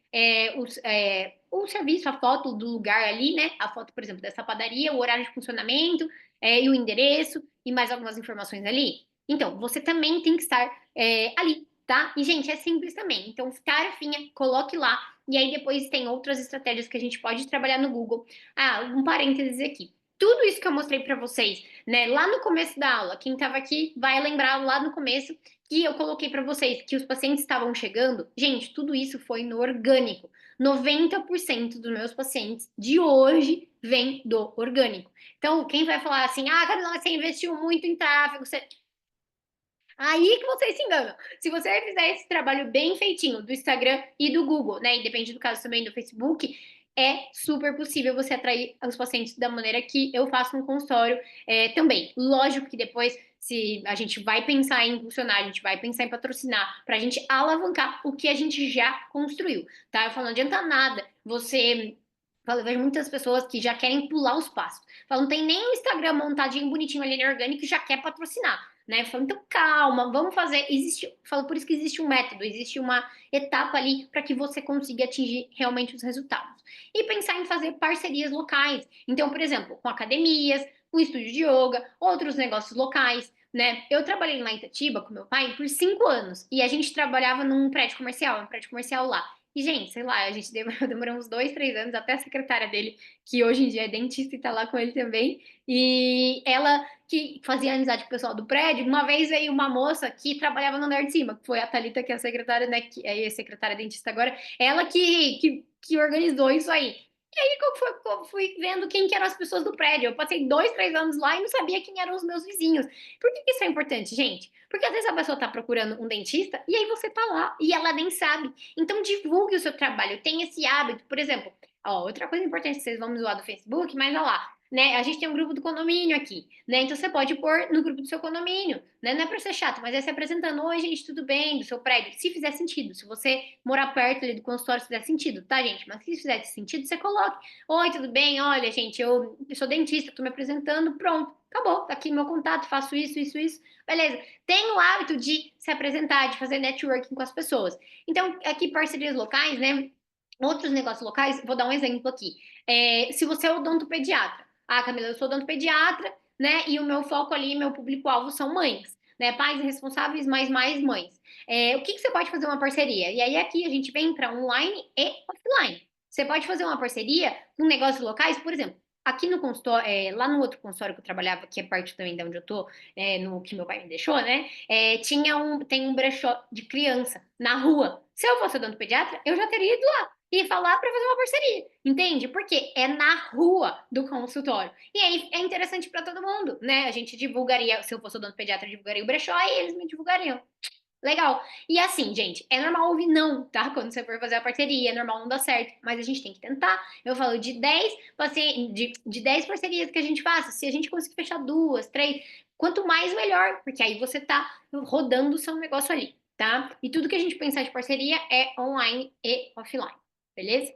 o serviço, a foto do lugar ali, né? A foto, por exemplo, dessa padaria, o horário de funcionamento, e o endereço, e mais algumas informações ali. Então, você também tem que estar ali, tá? E, gente, é simples também. Então, tarefinha, coloque lá. E aí, depois tem outras estratégias que a gente pode trabalhar no Google. Ah, um parênteses aqui. Tudo isso que eu mostrei para vocês, né, lá no começo da aula, quem estava aqui vai lembrar lá no começo que eu coloquei para vocês, que os pacientes estavam chegando, gente, tudo isso foi no orgânico. 90% dos meus pacientes de hoje vem do orgânico. Então, quem vai falar assim, ah, Camila, você investiu muito em tráfego, você... Aí que vocês se enganam. Se você fizer esse trabalho bem feitinho do Instagram e do Google, né? E depende do caso também do Facebook, é super possível você atrair os pacientes da maneira que eu faço no consultório também. Lógico que depois, se a gente vai pensar em impulsionar, a gente vai pensar em patrocinar, para a gente alavancar o que a gente já construiu, tá? Eu falo, não adianta nada você. Eu vejo muitas pessoas que já querem pular os passos. Falam, não tem nem o Instagram montadinho, bonitinho ali no orgânico e já quer patrocinar, né? Falo, então calma, vamos fazer. Existe, falo por isso que existe um método, existe uma etapa ali para que você consiga atingir realmente os resultados. E pensar em fazer parcerias locais. Então, por exemplo, com academias, com estúdio de yoga, outros negócios locais, né? Eu trabalhei lá em Itatiba com meu pai por 5 anos e a gente trabalhava num prédio comercial lá. E, gente, sei lá, a gente demorou uns 2, 3 anos até a secretária dele, que hoje em dia é dentista e tá lá com ele também. E ela que fazia amizade com o pessoal do prédio, uma vez veio uma moça que trabalhava no andar de cima, que foi a Thalita, que é a secretária, né, que é a secretária dentista agora, ela que organizou isso aí. E aí eu fui vendo quem que eram as pessoas do prédio. Eu passei 2, 3 anos lá e não sabia quem eram os meus vizinhos. Por que isso é importante, gente? Porque às vezes a pessoa tá procurando um dentista e aí você tá lá e ela nem sabe. Então divulgue o seu trabalho, tenha esse hábito. Por exemplo, ó, outra coisa importante, vocês vão me zoar do Facebook, mas olha lá, né? A gente tem um grupo do condomínio aqui, né? Então você pode pôr no grupo do seu condomínio, né? Não é pra ser chato, mas é se apresentando, oi, gente, tudo bem? Do seu prédio, se fizer sentido. Se você morar perto ali do consultório, se fizer sentido, tá, gente? Mas se fizer sentido, você coloque, oi, tudo bem? Olha, gente, eu sou dentista, tô me apresentando, pronto, acabou, tá aqui meu contato, faço isso, isso, isso, beleza. Tem o hábito de se apresentar, de fazer networking com as pessoas. Então, aqui, parcerias locais, né? Outros negócios locais, vou dar um exemplo aqui. Se você é odontopediatra, ah, Camila, eu sou odontopediatra, né? E o meu foco ali, meu público-alvo são mães, né? Pais responsáveis, mas mais mães. O que que você pode fazer uma parceria? E aí aqui a gente vem para online e offline. Você pode fazer uma parceria com negócios locais, por exemplo. Aqui no consultório, lá no outro consultório que eu trabalhava, que é parte também de onde eu tô, no que meu pai me deixou, né? Tem um brechó de criança na rua. Se eu fosse odontopediatra, eu já teria ido lá e falar para fazer uma parceria, entende? Porque é na rua do consultório. E aí é interessante para todo mundo, né? A gente divulgaria, se eu fosse odontopediatra, eu divulgaria o brechó e eles me divulgariam. Legal. E assim, gente, é normal ouvir não, tá? Quando você for fazer a parceria, é normal não dar certo, mas a gente tem que tentar. Eu falo de 10 pacientes, de 10 parcerias que a gente faça, se a gente conseguir fechar 2, 3, quanto mais melhor, porque aí você tá rodando o seu negócio ali, tá? E tudo que a gente pensar de parceria é online e offline, beleza?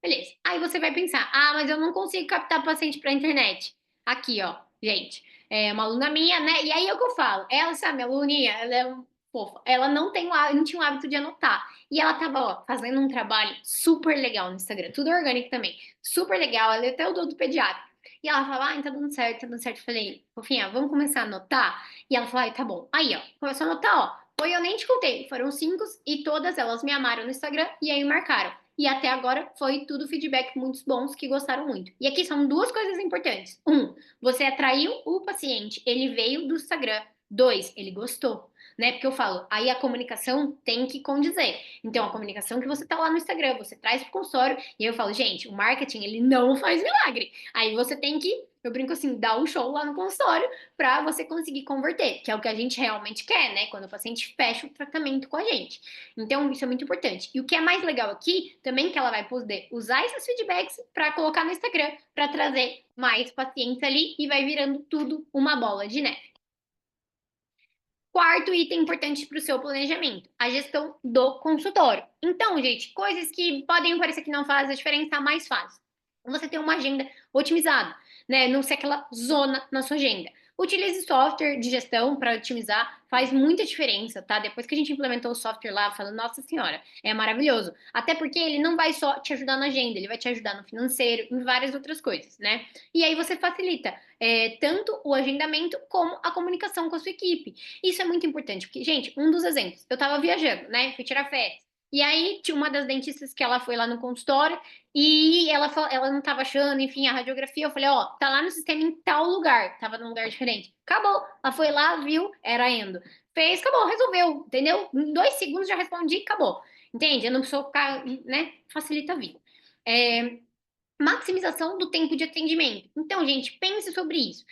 Beleza. Aí você vai pensar, ah, mas eu não consigo captar paciente para internet. Aqui, ó, gente, é uma aluna minha, né? E aí é o que eu falo. Ela, sabe, a aluninha, ela é fofa. Ela não tinha o hábito de anotar. E ela tava, ó, fazendo um trabalho super legal no Instagram. Tudo orgânico também. Super legal. Ela é até o do pediatra. E ela falava, ai, tá dando certo, tá dando certo. Eu falei, fofinha, vamos começar a anotar? E ela falou, ai, tá bom. Aí, ó, começou a anotar, ó. Foi, eu nem te contei, foram 5 e todas elas me amaram no Instagram e aí marcaram. E até agora foi tudo feedback muitos bons que gostaram muito. E aqui são duas coisas importantes. Você atraiu o paciente, ele veio do Instagram. 2, ele gostou, né? Porque eu falo, aí a comunicação tem que condizer. Então, a comunicação que você tá lá no Instagram, você traz pro consultório, e aí eu falo, gente, o marketing, ele não faz milagre. Aí você tem que, eu brinco assim, dar o show lá no consultório para você conseguir converter, que é o que a gente realmente quer, né? Quando o paciente fecha o tratamento com a gente. Então, isso é muito importante. E o que é mais legal aqui, também que ela vai poder usar esses feedbacks para colocar no Instagram, para trazer mais pacientes ali e vai virando tudo uma bola de neve. Quarto item importante para o seu planejamento, a gestão do consultório. Então, gente, coisas que podem parecer que não fazem a diferença, mas faz. Você tem uma agenda otimizada, né? Não ser aquela zona na sua agenda. Utilize software de gestão para otimizar, faz muita diferença, tá? Depois que a gente implementou o software lá, falando, nossa senhora, é maravilhoso. Até porque ele não vai só te ajudar na agenda, ele vai te ajudar no financeiro, em várias outras coisas, né? E aí você facilita tanto o agendamento como a comunicação com a sua equipe. Isso é muito importante, porque, gente, um dos exemplos, eu tava viajando, né? Fui tirar férias. E aí tinha uma das dentistas que ela foi lá no consultório e ela não tava achando, enfim, a radiografia. Eu falei, ó, tá lá no sistema em tal lugar. Tava num lugar diferente. Acabou. Ela foi lá, viu, era endo. Fez, acabou, resolveu, entendeu? Em 2 segundos já respondi, acabou. Entende? Eu não preciso ficar, né? Facilita a vida. É, maximização do tempo de atendimento. Então, gente, pense sobre isso.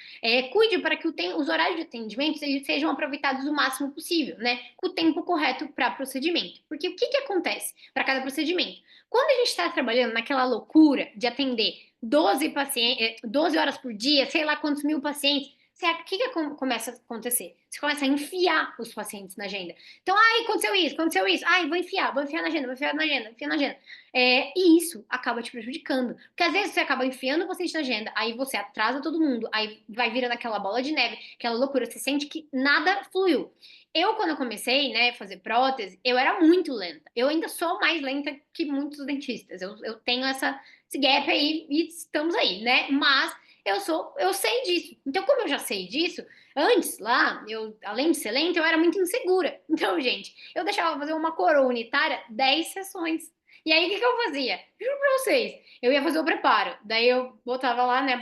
Cuide para que os horários de atendimento eles sejam aproveitados o máximo possível, né? Com o tempo correto para procedimento. Porque o que, que acontece para cada procedimento? Quando a gente está trabalhando naquela loucura de atender 12 pacientes, 12 horas por dia, sei lá quantos mil pacientes, o que, que começa a acontecer? Você começa a enfiar os pacientes na agenda. Então, ai, aconteceu isso. Ai, vou enfiar na agenda, vou enfiar na agenda, vou enfiar na agenda. E isso acaba te prejudicando. Porque às vezes você acaba enfiando o paciente na agenda, aí você atrasa todo mundo, aí vai virando aquela bola de neve, aquela loucura, você sente que nada fluiu. Eu, quando eu comecei, né, a fazer prótese, eu era muito lenta. Eu ainda sou mais lenta que muitos dentistas. Eu tenho esse gap aí e estamos aí, né? Mas eu sei disso. Então, como eu já sei disso, antes lá, além de ser lenta, eu era muito insegura. Então, gente, eu deixava fazer uma coroa unitária 10 sessões. E aí, o que que eu fazia? Juro pra vocês, eu ia fazer o preparo. Daí eu botava lá, né,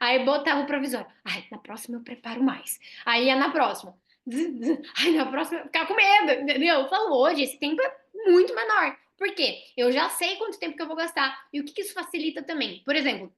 aí botava o provisório. Ai, na próxima eu preparo mais. Aí ia na próxima. Ai, na próxima eu ficava com medo, entendeu? Eu falo, hoje esse tempo é muito menor. Por quê? Eu já sei quanto tempo que eu vou gastar. E o que que isso facilita também? Por exemplo,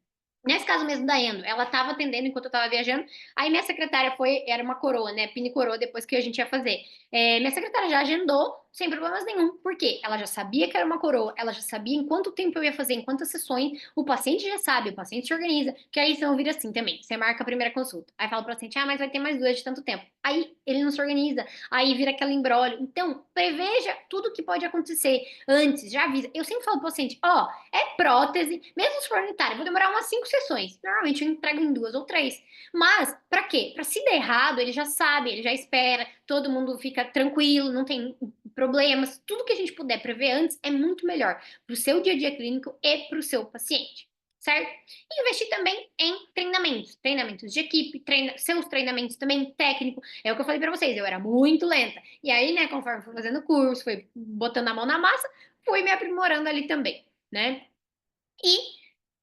nesse caso mesmo da Endo, ela estava atendendo enquanto eu estava viajando. Aí minha secretária era uma coroa, né? Pini coroa depois que a gente ia fazer. Minha secretária já agendou sem problemas nenhum. Por quê? Ela já sabia que era uma coroa, ela já sabia em quanto tempo eu ia fazer, em quantas sessões. O paciente já sabe, o paciente se organiza. Que aí você não vira assim também. Você marca a primeira consulta. Aí fala pro paciente, mas vai ter mais duas de tanto tempo. Aí ele não se organiza. Aí vira aquele imbróglio. Então, preveja tudo que pode acontecer antes, já avisa. Eu sempre falo pro paciente, ó, é prótese, mesmo se for unitária, vou demorar umas 5 sessões. Normalmente eu entrego em 2 ou 3. Mas, pra quê? Pra se der errado, ele já sabe, ele já espera, todo mundo fica tranquilo, não tem problemas. Tudo que a gente puder prever antes é muito melhor pro seu dia a dia clínico e pro seu paciente. Certo? E investir também em treinamentos de equipe, seus treinamentos também técnico. É o que eu falei pra vocês, eu era muito lenta. E aí, né, conforme fui fazendo curso, fui botando a mão na massa, fui me aprimorando ali também, né? E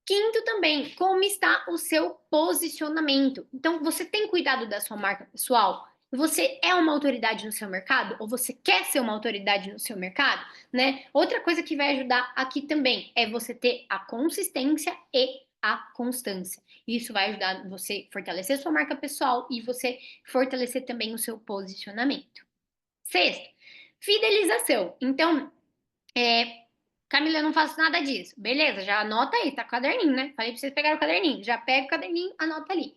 quinto também, como está o seu posicionamento? Então, você tem cuidado da sua marca pessoal? Você é uma autoridade no seu mercado? Ou você quer ser uma autoridade no seu mercado? Né? Outra coisa que vai ajudar aqui também é você ter a consistência e a constância. Isso vai ajudar você a fortalecer sua marca pessoal e você fortalecer também o seu posicionamento. Sexto, fidelização. Então, Camila, eu não faço nada disso. Beleza, já anota aí, tá com o caderninho, né? Falei pra vocês pegarem o caderninho. Já pega o caderninho, anota ali.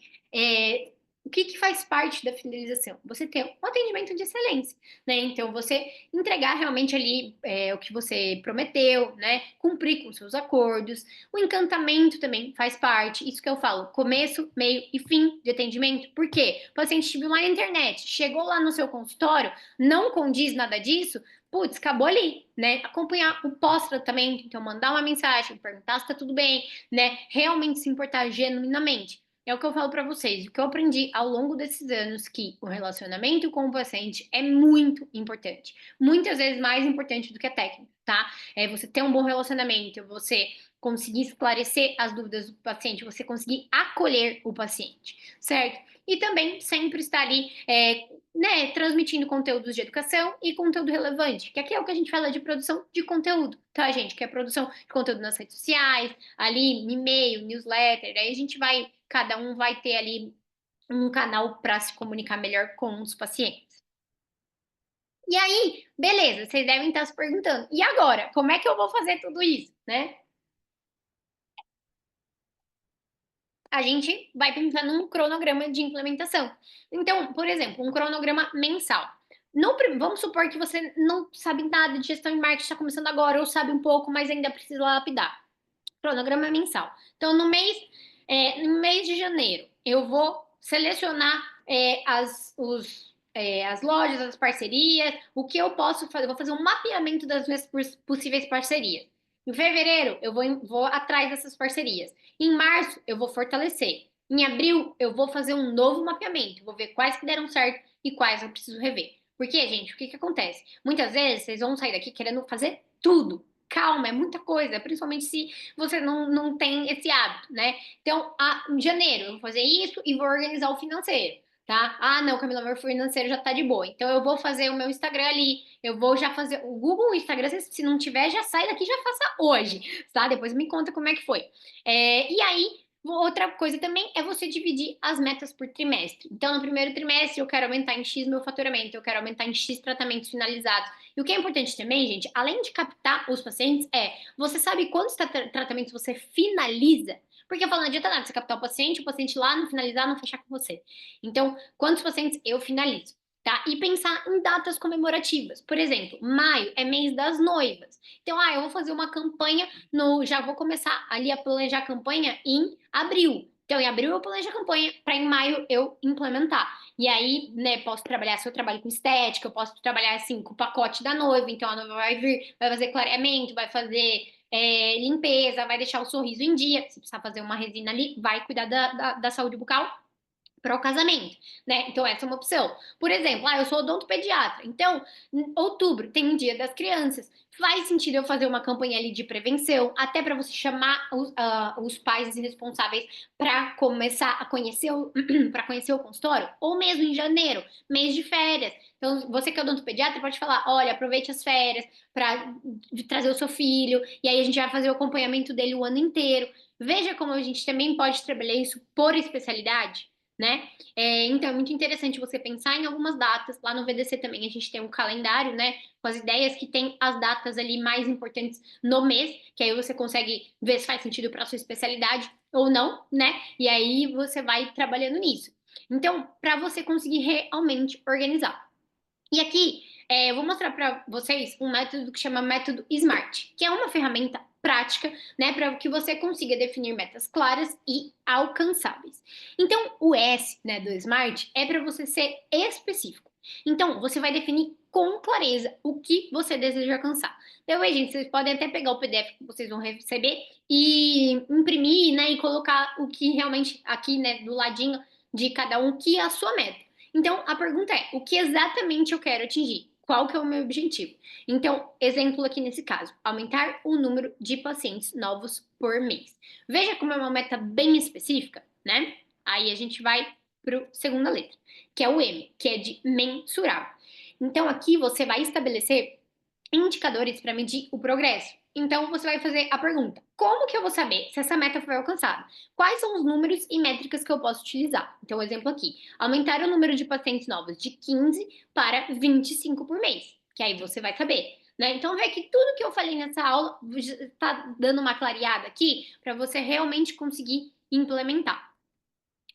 O que que faz parte da fidelização? Você ter um atendimento de excelência, né? Então, você entregar realmente ali o que você prometeu, né? Cumprir com seus acordos. O encantamento também faz parte. Isso que eu falo, começo, meio e fim de atendimento. Por quê? O paciente te viu lá na internet, chegou lá no seu consultório, não condiz nada disso, putz, acabou ali, né? Acompanhar o pós-tratamento, então mandar uma mensagem, perguntar se tá tudo bem, né? Realmente se importar genuinamente. É o que eu falo para vocês, o que eu aprendi ao longo desses anos, que o relacionamento com o paciente é muito importante. Muitas vezes mais importante do que a técnica, tá? É você ter um bom relacionamento, você conseguir esclarecer as dúvidas do paciente, você conseguir acolher o paciente, certo? E também sempre estar ali né, transmitindo conteúdos de educação e conteúdo relevante, que aqui é o que a gente fala de produção de conteúdo, tá, gente? Que é produção de conteúdo nas redes sociais, ali, e-mail, newsletter, aí a gente vai, cada um vai ter ali um canal para se comunicar melhor com os pacientes. E aí, beleza, vocês devem estar se perguntando, e agora? Como é que eu vou fazer tudo isso, né? A gente vai pensar num cronograma de implementação. Então, por exemplo, um cronograma mensal. Vamos supor que você não sabe nada de gestão e marketing, está começando agora, ou sabe um pouco, mas ainda precisa lapidar. Cronograma mensal. Então, no mês de janeiro, eu vou selecionar as lojas, as parcerias, o que eu posso fazer. Eu vou fazer um mapeamento das minhas possíveis parcerias. Em fevereiro, eu vou atrás dessas parcerias. Em março, eu vou fortalecer. Em abril, eu vou fazer um novo mapeamento. Vou ver quais que deram certo e quais eu preciso rever. Porque, gente, o que que acontece? Muitas vezes vocês vão sair daqui querendo fazer tudo. Calma, é muita coisa, principalmente se você não tem esse hábito, né? Então, em janeiro, eu vou fazer isso e vou organizar o financeiro, tá? Ah, não, Camila, meu financeiro já tá de boa. Então, eu vou fazer o meu Instagram ali, eu vou já fazer o Google, o Instagram, se não tiver, já sai daqui, já faça hoje, tá? Depois me conta como é que foi. E aí, outra coisa também é você dividir as metas por trimestre. Então, no primeiro trimestre, eu quero aumentar em X meu faturamento, eu quero aumentar em X tratamentos finalizados. E o que é importante também, gente, além de captar os pacientes, você sabe quantos tratamentos você finaliza? Porque falando, não adianta nada você captar o paciente lá não finalizar, não fechar com você. Então, quantos pacientes eu finalizo? Tá? E pensar em datas comemorativas. Por exemplo, maio é mês das noivas. Então, eu vou fazer uma campanha já vou começar ali a planejar a campanha em abril. Então, em abril eu planejo a campanha para em maio eu implementar. E aí, né, posso trabalhar, se eu trabalho com estética, eu posso trabalhar assim com o pacote da noiva. Então, a noiva vai vir, vai fazer clareamento, vai fazer limpeza, vai deixar o sorriso em dia. Se precisar fazer uma resina ali, vai cuidar da saúde bucal para o casamento, né? Então, essa é uma opção. Por exemplo, eu sou odontopediatra, então, em outubro tem um Dia das Crianças. Faz sentido eu fazer uma campanha ali de prevenção, até para você chamar os pais responsáveis para começar a conhecer para conhecer o consultório, ou mesmo em janeiro, mês de férias. Então, você que é odontopediatra pode falar: olha, aproveite as férias para trazer o seu filho, e aí a gente vai fazer o acompanhamento dele o ano inteiro. Veja como a gente também pode trabalhar isso por especialidade, né? Então é muito interessante você pensar em algumas datas. Lá no VDC também a gente tem um calendário, né? Com as ideias que tem as datas ali mais importantes no mês, que aí você consegue ver se faz sentido para sua especialidade ou não, né? E aí você vai trabalhando nisso. Então, para você conseguir realmente organizar. E aqui eu vou mostrar para vocês um método que chama método SMART, que é uma ferramenta prática, né, para que você consiga definir metas claras e alcançáveis. Então, o S, né, do SMART é para você ser específico. Então, você vai definir com clareza o que você deseja alcançar. Então, aí, gente, vocês podem até pegar o PDF que vocês vão receber e imprimir, né, e colocar o que realmente aqui, né, do ladinho de cada um, que é a sua meta. Então, a pergunta é: o que exatamente eu quero atingir? Qual que é o meu objetivo? Então, exemplo aqui nesse caso, aumentar o número de pacientes novos por mês. Veja como é uma meta bem específica, né? Aí a gente vai para a segunda letra, que é o M, que é de mensurar. Então, aqui você vai estabelecer indicadores para medir o progresso. Então, você vai fazer a pergunta: como que eu vou saber se essa meta foi alcançada? Quais são os números e métricas que eu posso utilizar? Então, exemplo aqui: aumentar o número de pacientes novos de 15 para 25 por mês, que aí você vai saber. Né? Então, vê que tudo que eu falei nessa aula está dando uma clareada aqui para você realmente conseguir implementar.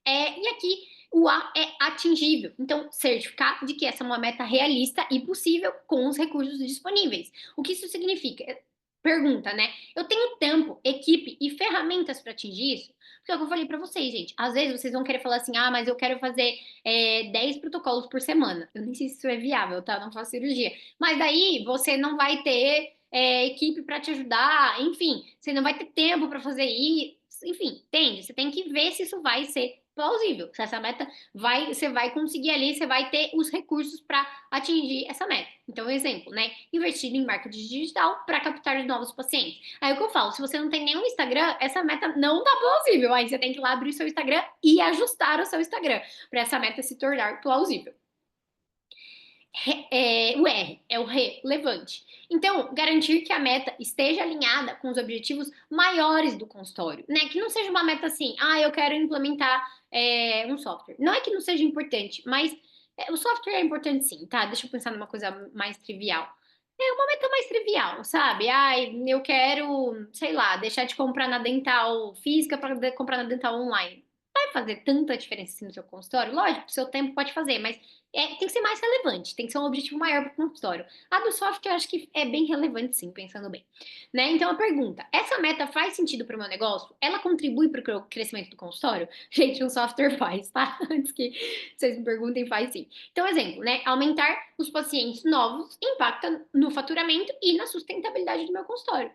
E aqui o A é atingível. Então, certificar de que essa é uma meta realista e possível com os recursos disponíveis. O que isso significa? Pergunta, né? Eu tenho tempo, equipe e ferramentas para atingir isso? Porque é o que eu falei para vocês, gente. Às vezes vocês vão querer falar assim: mas eu quero fazer 10 protocolos por semana. Eu nem sei se isso é viável, tá? Eu não faço cirurgia. Mas daí você não vai ter equipe para te ajudar, enfim, você não vai ter tempo para fazer isso, enfim, entende? Você tem que ver se isso vai ser plausível. Se essa meta você vai conseguir ali, você vai ter os recursos para atingir essa meta. Então, exemplo, né? Investir em marketing digital para captar novos pacientes. Aí o que eu falo, se você não tem nenhum Instagram, essa meta não tá plausível. Aí você tem que ir lá abrir o seu Instagram e ajustar o seu Instagram para essa meta se tornar plausível. O R é o relevante. Então, garantir que a meta esteja alinhada com os objetivos maiores do consultório, né? Que não seja uma meta assim: eu quero implementar um software. Não é que não seja importante, mas o software é importante sim, tá? Deixa eu pensar numa coisa mais trivial. É uma meta mais trivial, sabe? Eu quero, sei lá, deixar de comprar na dental física para comprar na dental online. Vai fazer tanta diferença assim no seu consultório? Lógico, o seu tempo pode fazer, mas tem que ser mais relevante, tem que ser um objetivo maior para o consultório. A do software eu acho que é bem relevante, sim, pensando bem. Né? Então a pergunta: essa meta faz sentido para o meu negócio? Ela contribui para o crescimento do consultório? Gente, um software faz, tá? Antes que vocês me perguntem, faz sim. Então, exemplo, né? Aumentar os pacientes novos impacta no faturamento e na sustentabilidade do meu consultório.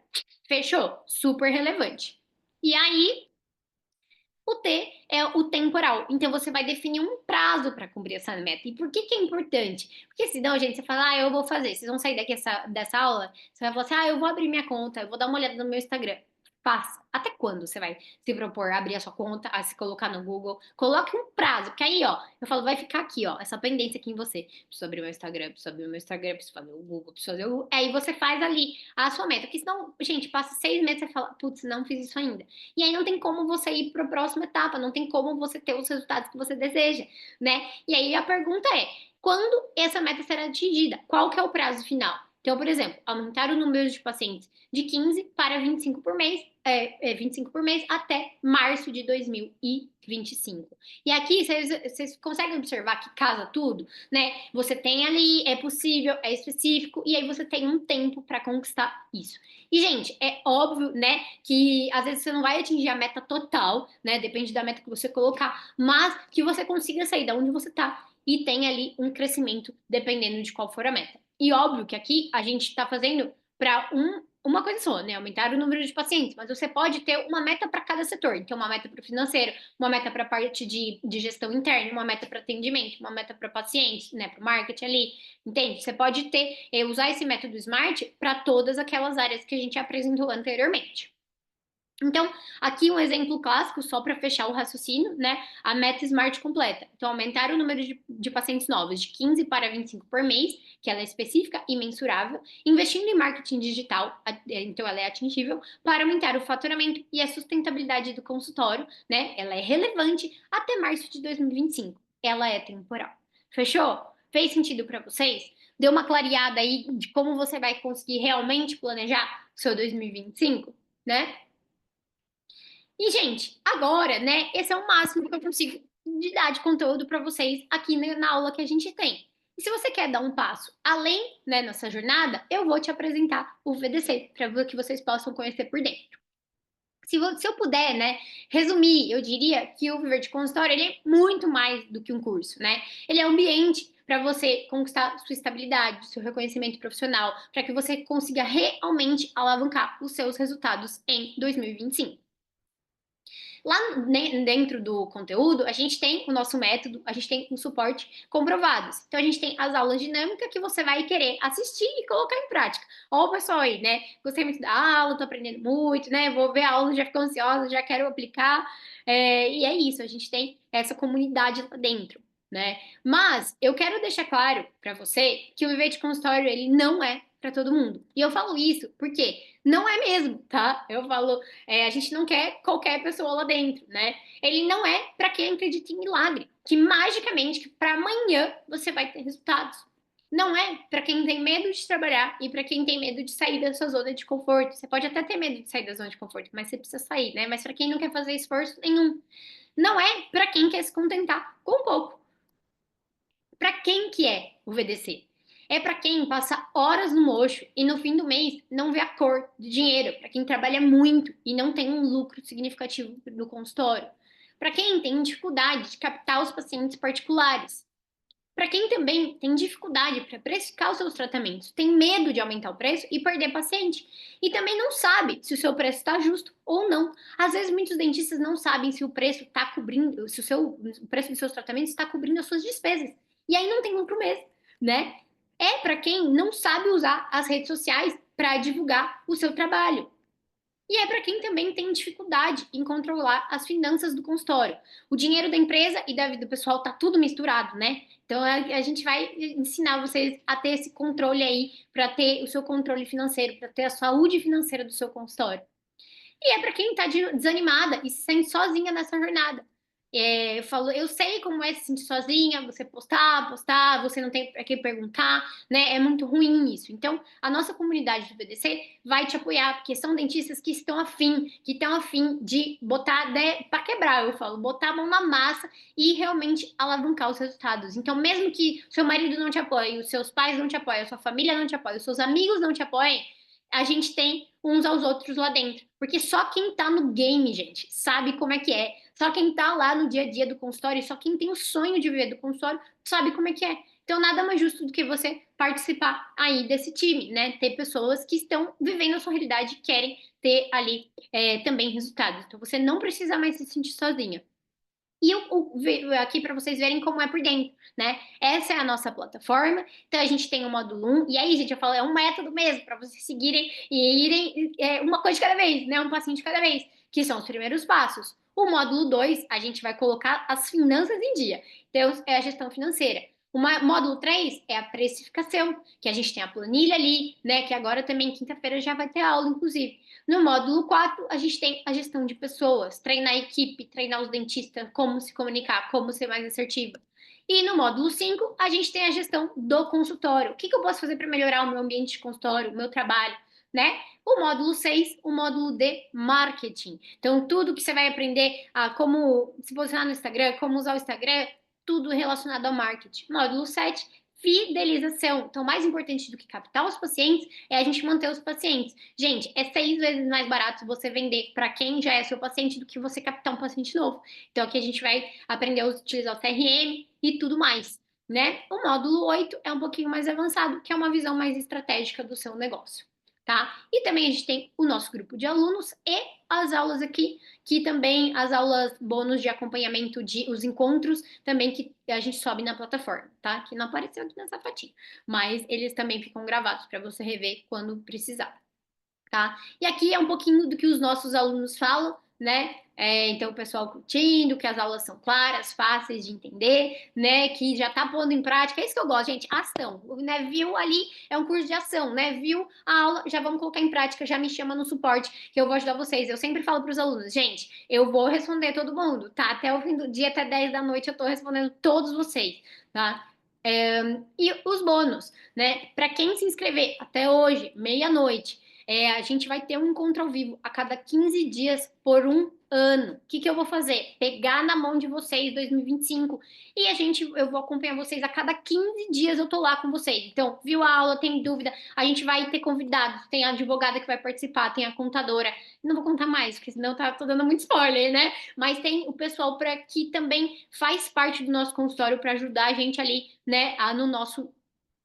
Fechou? Super relevante. E aí, O T é o temporal. Então, você vai definir um prazo para cumprir essa meta. E por que que é importante? Porque senão, gente, você fala, eu vou fazer. Vocês vão sair daqui dessa aula, você vai falar assim, eu vou abrir minha conta, eu vou dar uma olhada no meu Instagram. Faça. Até quando você vai se propor a abrir a sua conta, a se colocar no Google? Coloque um prazo, porque aí, eu falo, vai ficar aqui, essa pendência aqui em você. Preciso abrir meu Instagram, preciso abrir meu Instagram, preciso fazer o Google, preciso fazer o... Aí você faz ali a sua meta. Porque senão, gente, passa 6 meses e você fala, putz, não fiz isso ainda. E aí não tem como você ir para a próxima etapa, não tem como você ter os resultados que você deseja, né? E aí a pergunta é, quando essa meta será atingida? Qual que é o prazo final? Então, por exemplo, aumentar o número de pacientes de 15 para 25 por mês, 25 por mês até março de 2025. E aqui vocês conseguem observar que casa tudo, né? Você tem ali, é possível, é específico, e aí você tem um tempo para conquistar isso. E, gente, é óbvio, né, que às vezes você não vai atingir a meta total, né? Depende da meta que você colocar, mas que você consiga sair da onde você tá e tem ali um crescimento dependendo de qual for a meta. E óbvio que aqui a gente está fazendo para uma coisa só, né? Aumentar o número de pacientes, mas você pode ter uma meta para cada setor. Então, uma meta para o financeiro, uma meta para a parte de gestão interna, uma meta para atendimento, uma meta para pacientes, né? Para o marketing ali. Entende? Você pode ter, usar esse método SMART para todas aquelas áreas que a gente apresentou anteriormente. Então, aqui um exemplo clássico, só para fechar o raciocínio, né? A meta SMART completa. Então, aumentar o número de pacientes novos de 15 para 25 por mês, que ela é específica e mensurável, investindo em marketing digital, então ela é atingível, para aumentar o faturamento e a sustentabilidade do consultório, né? Ela é relevante até março de 2025. Ela é temporal. Fechou? Fez sentido para vocês? Deu uma clareada aí de como você vai conseguir realmente planejar o seu 2025, né? E, gente, agora, né, esse é o máximo que eu consigo de dar de conteúdo para vocês aqui na aula que a gente tem. E se você quer dar um passo além, né, nessa jornada, eu vou te apresentar o VDC, para que vocês possam conhecer por dentro. Se eu puder, né, resumir, eu diria que o Viver de Consultório, ele é muito mais do que um curso, né? Ele é um ambiente para você conquistar sua estabilidade, seu reconhecimento profissional, para que você consiga realmente alavancar os seus resultados em 2025. Lá dentro do conteúdo, a gente tem o nosso método, a gente tem o suporte comprovados. Então, a gente tem as aulas dinâmicas que você vai querer assistir e colocar em prática. Ó, pessoal aí, né? Gostei muito da aula, tô aprendendo muito, né? Vou ver a aula, já fico ansiosa, já quero aplicar. E é isso, a gente tem essa comunidade lá dentro, né? Mas eu quero deixar claro para você que o Viver de Consultório, ele não é para todo mundo. E eu falo isso porque não é mesmo, tá? Eu falo a gente não quer qualquer pessoa lá dentro, né? Ele não é para quem acredita em milagre, que magicamente, que para amanhã você vai ter resultados. Não é para quem tem medo de trabalhar e para quem tem medo de sair da sua zona de conforto. Você pode até ter medo de sair da zona de conforto, mas você precisa sair, né? Mas para quem não quer fazer esforço nenhum. Não é para quem quer se contentar com pouco. Para quem que é o VDC? É para quem passa horas no mocho e no fim do mês não vê a cor do dinheiro, para quem trabalha muito e não tem um lucro significativo no consultório, para quem tem dificuldade de captar os pacientes particulares, para quem também tem dificuldade para precificar os seus tratamentos, tem medo de aumentar o preço e perder paciente, e também não sabe se o seu preço está justo ou não. Às vezes muitos dentistas não sabem se o preço está cobrindo, se o preço dos seus tratamentos está cobrindo as suas despesas. E aí não tem lucro mesmo, né? É para quem não sabe usar as redes sociais para divulgar o seu trabalho. E é para quem também tem dificuldade em controlar as finanças do consultório. O dinheiro da empresa e da vida pessoal tá tudo misturado, né? Então a gente vai ensinar vocês a ter esse controle aí, para ter o seu controle financeiro, para ter a saúde financeira do seu consultório. E é para quem está desanimada e se sente sozinha nessa jornada. Eu falo, eu sei como é se sentir sozinha, você postar, você não tem para quem perguntar, né? É muito ruim isso. Então, a nossa comunidade do BDC vai te apoiar, porque são dentistas que estão afim de botar, né, para quebrar, eu falo, botar a mão na massa e realmente alavancar os resultados. Então, mesmo que seu marido não te apoie, os seus pais não te apoiem, a sua família não te apoie, os seus amigos não te apoiem, a gente tem uns aos outros lá dentro. Porque só quem tá no game, gente, sabe como é que é. Só quem tá lá no dia a dia do consultório, só quem tem o sonho de viver do consultório, sabe como é que é. Então, nada mais justo do que você participar aí desse time, né? Ter pessoas que estão vivendo a sua realidade e querem ter ali também resultados. Então você não precisa mais se sentir sozinha. E aqui para vocês verem como é por dentro, né? Essa é a nossa plataforma. Então a gente tem o módulo 1, e aí, gente, eu falo, é um método mesmo para vocês seguirem e irem uma coisa de cada vez, né? Um passinho de cada vez, que são os primeiros passos. O módulo 2, a gente vai colocar as finanças em dia. Então, é a gestão financeira. O módulo 3 é a precificação, que a gente tem a planilha ali, né? Que agora também, quinta-feira, já vai ter aula, inclusive. No módulo 4, a gente tem a gestão de pessoas, treinar a equipe, treinar os dentistas, como se comunicar, como ser mais assertiva. E no módulo 5, a gente tem a gestão do consultório. O que eu posso fazer para melhorar o meu ambiente de consultório, o meu trabalho, né? O módulo 6, o módulo de marketing. Então, tudo que você vai aprender a como se posicionar no Instagram, como usar o Instagram, tudo relacionado ao marketing. Módulo 7, fidelização. Então, mais importante do que captar os pacientes é a gente manter os pacientes. Gente, é 6 vezes mais barato você vender para quem já é seu paciente do que você captar um paciente novo. Então, aqui a gente vai aprender a utilizar o CRM e tudo mais, né? O módulo 8 é um pouquinho mais avançado, que é uma visão mais estratégica do seu negócio, tá? E também a gente tem o nosso grupo de alunos e as aulas aqui, que também as aulas bônus de acompanhamento de os encontros também que a gente sobe na plataforma, tá? Que não apareceu aqui nessa fotinha, mas eles também ficam gravados para você rever quando precisar, tá? E aqui é um pouquinho do que os nossos alunos falam, né? Então, o pessoal curtindo, que as aulas são claras, fáceis de entender, né? Que já tá pondo em prática. É isso que eu gosto, gente. Ação, né? Viu ali, é um curso de ação, né? Viu a aula, já vamos colocar em prática, já me chama no suporte, que eu vou ajudar vocês. Eu sempre falo para os alunos, gente, eu vou responder todo mundo, tá? Até o fim do dia, até 10 da noite, eu tô respondendo todos vocês, tá? E os bônus, né? Para quem se inscrever até hoje, meia-noite, a gente vai ter um encontro ao vivo a cada 15 dias por um ano. O que eu vou fazer? Pegar na mão de vocês 2025 e eu vou acompanhar vocês a cada 15 dias eu tô lá com vocês. Então, viu a aula, tem dúvida? A gente vai ter convidados, tem a advogada que vai participar, tem a contadora. Não vou contar mais, porque senão tô dando muito spoiler, né? Mas tem o pessoal para que também faz parte do nosso consultório para ajudar a gente ali, né, no nosso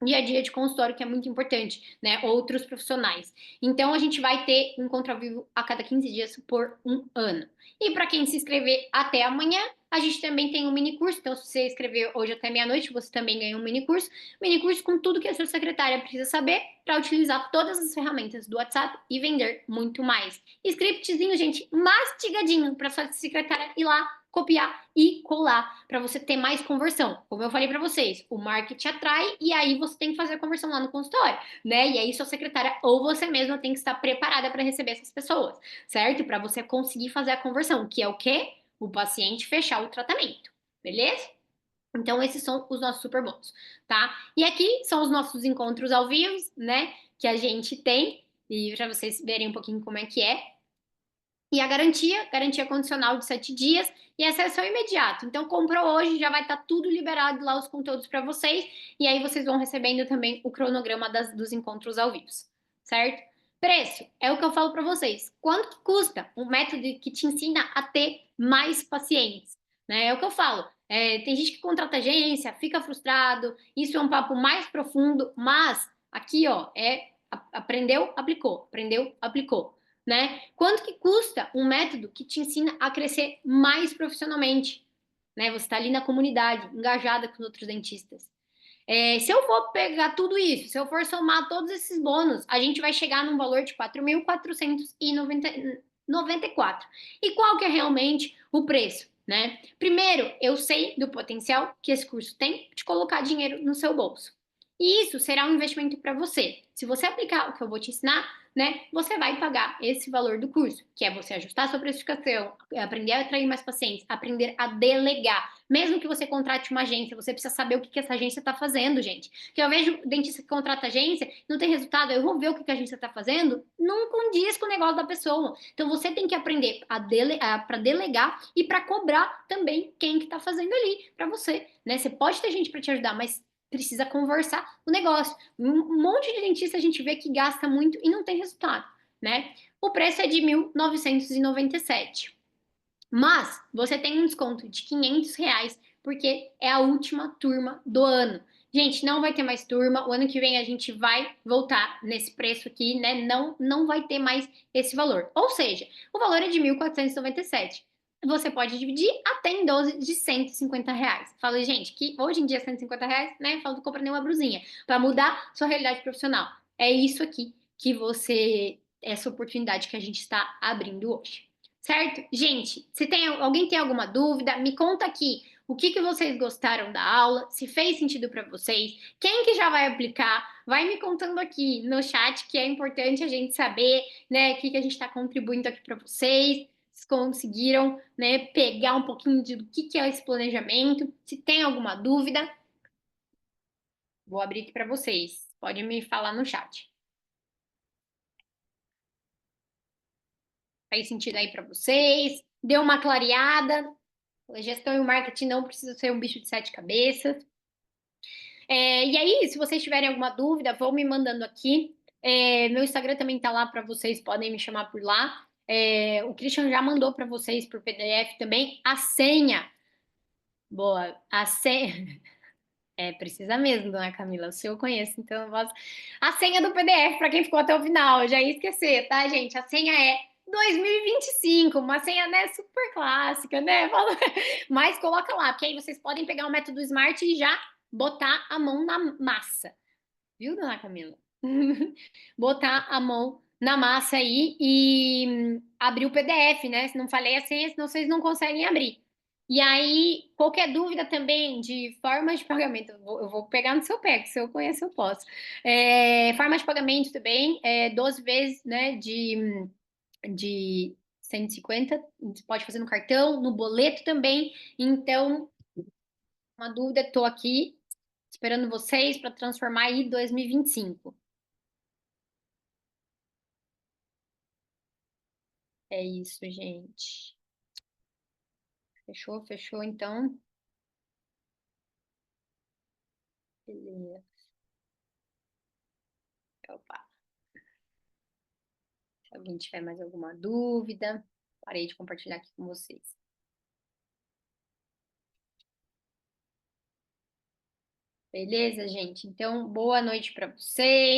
dia a dia de consultório, que é muito importante, né? Outros profissionais. Então, a gente vai ter um encontro ao vivo a cada 15 dias por um ano. E para quem se inscrever até amanhã, a gente também tem um mini curso. Então, se você inscrever hoje até meia-noite, você também ganha um mini curso. Mini curso com tudo que a sua secretária precisa saber para utilizar todas as ferramentas do WhatsApp e vender muito mais. Scriptzinho, gente, mastigadinho para sua secretária ir lá copiar e colar para você ter mais conversão. Como eu falei para vocês, o marketing atrai e aí você tem que fazer a conversão lá no consultório, né? E aí sua secretária ou você mesma tem que estar preparada para receber essas pessoas, certo? Para você conseguir fazer a conversão, que é o quê? O paciente fechar o tratamento, beleza? Então, esses são os nossos super bônus, tá? E aqui são os nossos encontros ao vivo, né? Que a gente tem, e para vocês verem um pouquinho como é que é. E a garantia condicional de 7 dias e acesso imediato. Então, comprou hoje, já vai estar tudo liberado lá, os conteúdos para vocês. E aí vocês vão recebendo também o cronograma dos encontros ao vivo, certo? Preço, é o que eu falo para vocês. Quanto que custa um método que te ensina a ter mais pacientes? Né? É o que eu falo. Tem gente que contrata agência, fica frustrado, isso é um papo mais profundo, mas aqui, ó, aprendeu, aplicou, né? Quanto que custa um método que te ensina a crescer mais profissionalmente, né? Você está ali na comunidade, engajada com outros dentistas. Se eu for pegar tudo isso, se eu for somar todos esses bônus, a gente vai chegar num valor de 4.494. E qual que é realmente o preço, né? Primeiro, eu sei do potencial que esse curso tem de colocar dinheiro no seu bolso. E isso será um investimento para você. Se você aplicar o que eu vou te ensinar, né, você vai pagar esse valor do curso, que é você ajustar a sua precificação, aprender a atrair mais pacientes, aprender a delegar. Mesmo que você contrate uma agência, você precisa saber o que essa agência está fazendo, gente. Porque eu vejo dentista que contrata agência, não tem resultado, eu vou ver o que a agência está fazendo, não condiz com o negócio da pessoa. Então você tem que aprender para delegar e para cobrar também quem que está fazendo ali para você, né? Você pode ter gente para te ajudar, mas precisa conversar o negócio. Um monte de dentista a gente vê que gasta muito e não tem resultado, né? O preço é de 1.997. Mas você tem um desconto de R$ 500 porque é a última turma do ano. Gente, não vai ter mais turma. O ano que vem a gente vai voltar nesse preço aqui, né? Não vai ter mais esse valor. Ou seja, o valor é de 1.497. Você pode dividir até em 12 de R$ 150. Falei, gente, que hoje em dia R$ 150, né? Falta comprar nenhuma brusinha para mudar sua realidade profissional. É isso aqui que essa oportunidade que a gente está abrindo hoje. Certo? Gente, se tem alguém tem alguma dúvida, me conta aqui o que que vocês gostaram da aula, se fez sentido para vocês, quem que já vai aplicar, vai me contando aqui no chat que é importante a gente saber, né, o que que a gente está contribuindo aqui para vocês, se conseguiram, né, pegar um pouquinho do que é esse planejamento, se tem alguma dúvida, vou abrir aqui para vocês, pode me falar no chat. Faz sentido aí para vocês? Deu uma clareada? A gestão e o marketing não precisa ser um bicho de sete cabeças. E aí, se vocês tiverem alguma dúvida, vão me mandando aqui. Meu Instagram também tá lá para vocês, podem me chamar por lá. O Christian já mandou para vocês por PDF também a senha. Boa, a senha. Precisa mesmo, dona Camila. O seu eu conheço, então eu posso. A senha do PDF, para quem ficou até o final, eu já ia esquecer, tá, gente? A senha é 2025, uma senha, né, super clássica, né? Mas coloca lá, porque aí vocês podem pegar o método Smart e já botar a mão na massa. Viu, dona Camila? Botar a mão na massa aí e abrir o PDF, né? Se não falei a senha, senão vocês não conseguem abrir. E aí, qualquer dúvida também de forma de pagamento, eu vou pegar no seu pé, que se eu conheço, eu posso. Forma de pagamento também, 12 vezes, né, de 150, você pode fazer no cartão, no boleto também. Então, uma dúvida, estou aqui esperando vocês para transformar aí 2025. É isso, gente. Fechou, fechou, então. Beleza. Opa. Se alguém tiver mais alguma dúvida, parei de compartilhar aqui com vocês. Beleza, gente? Então, boa noite para vocês.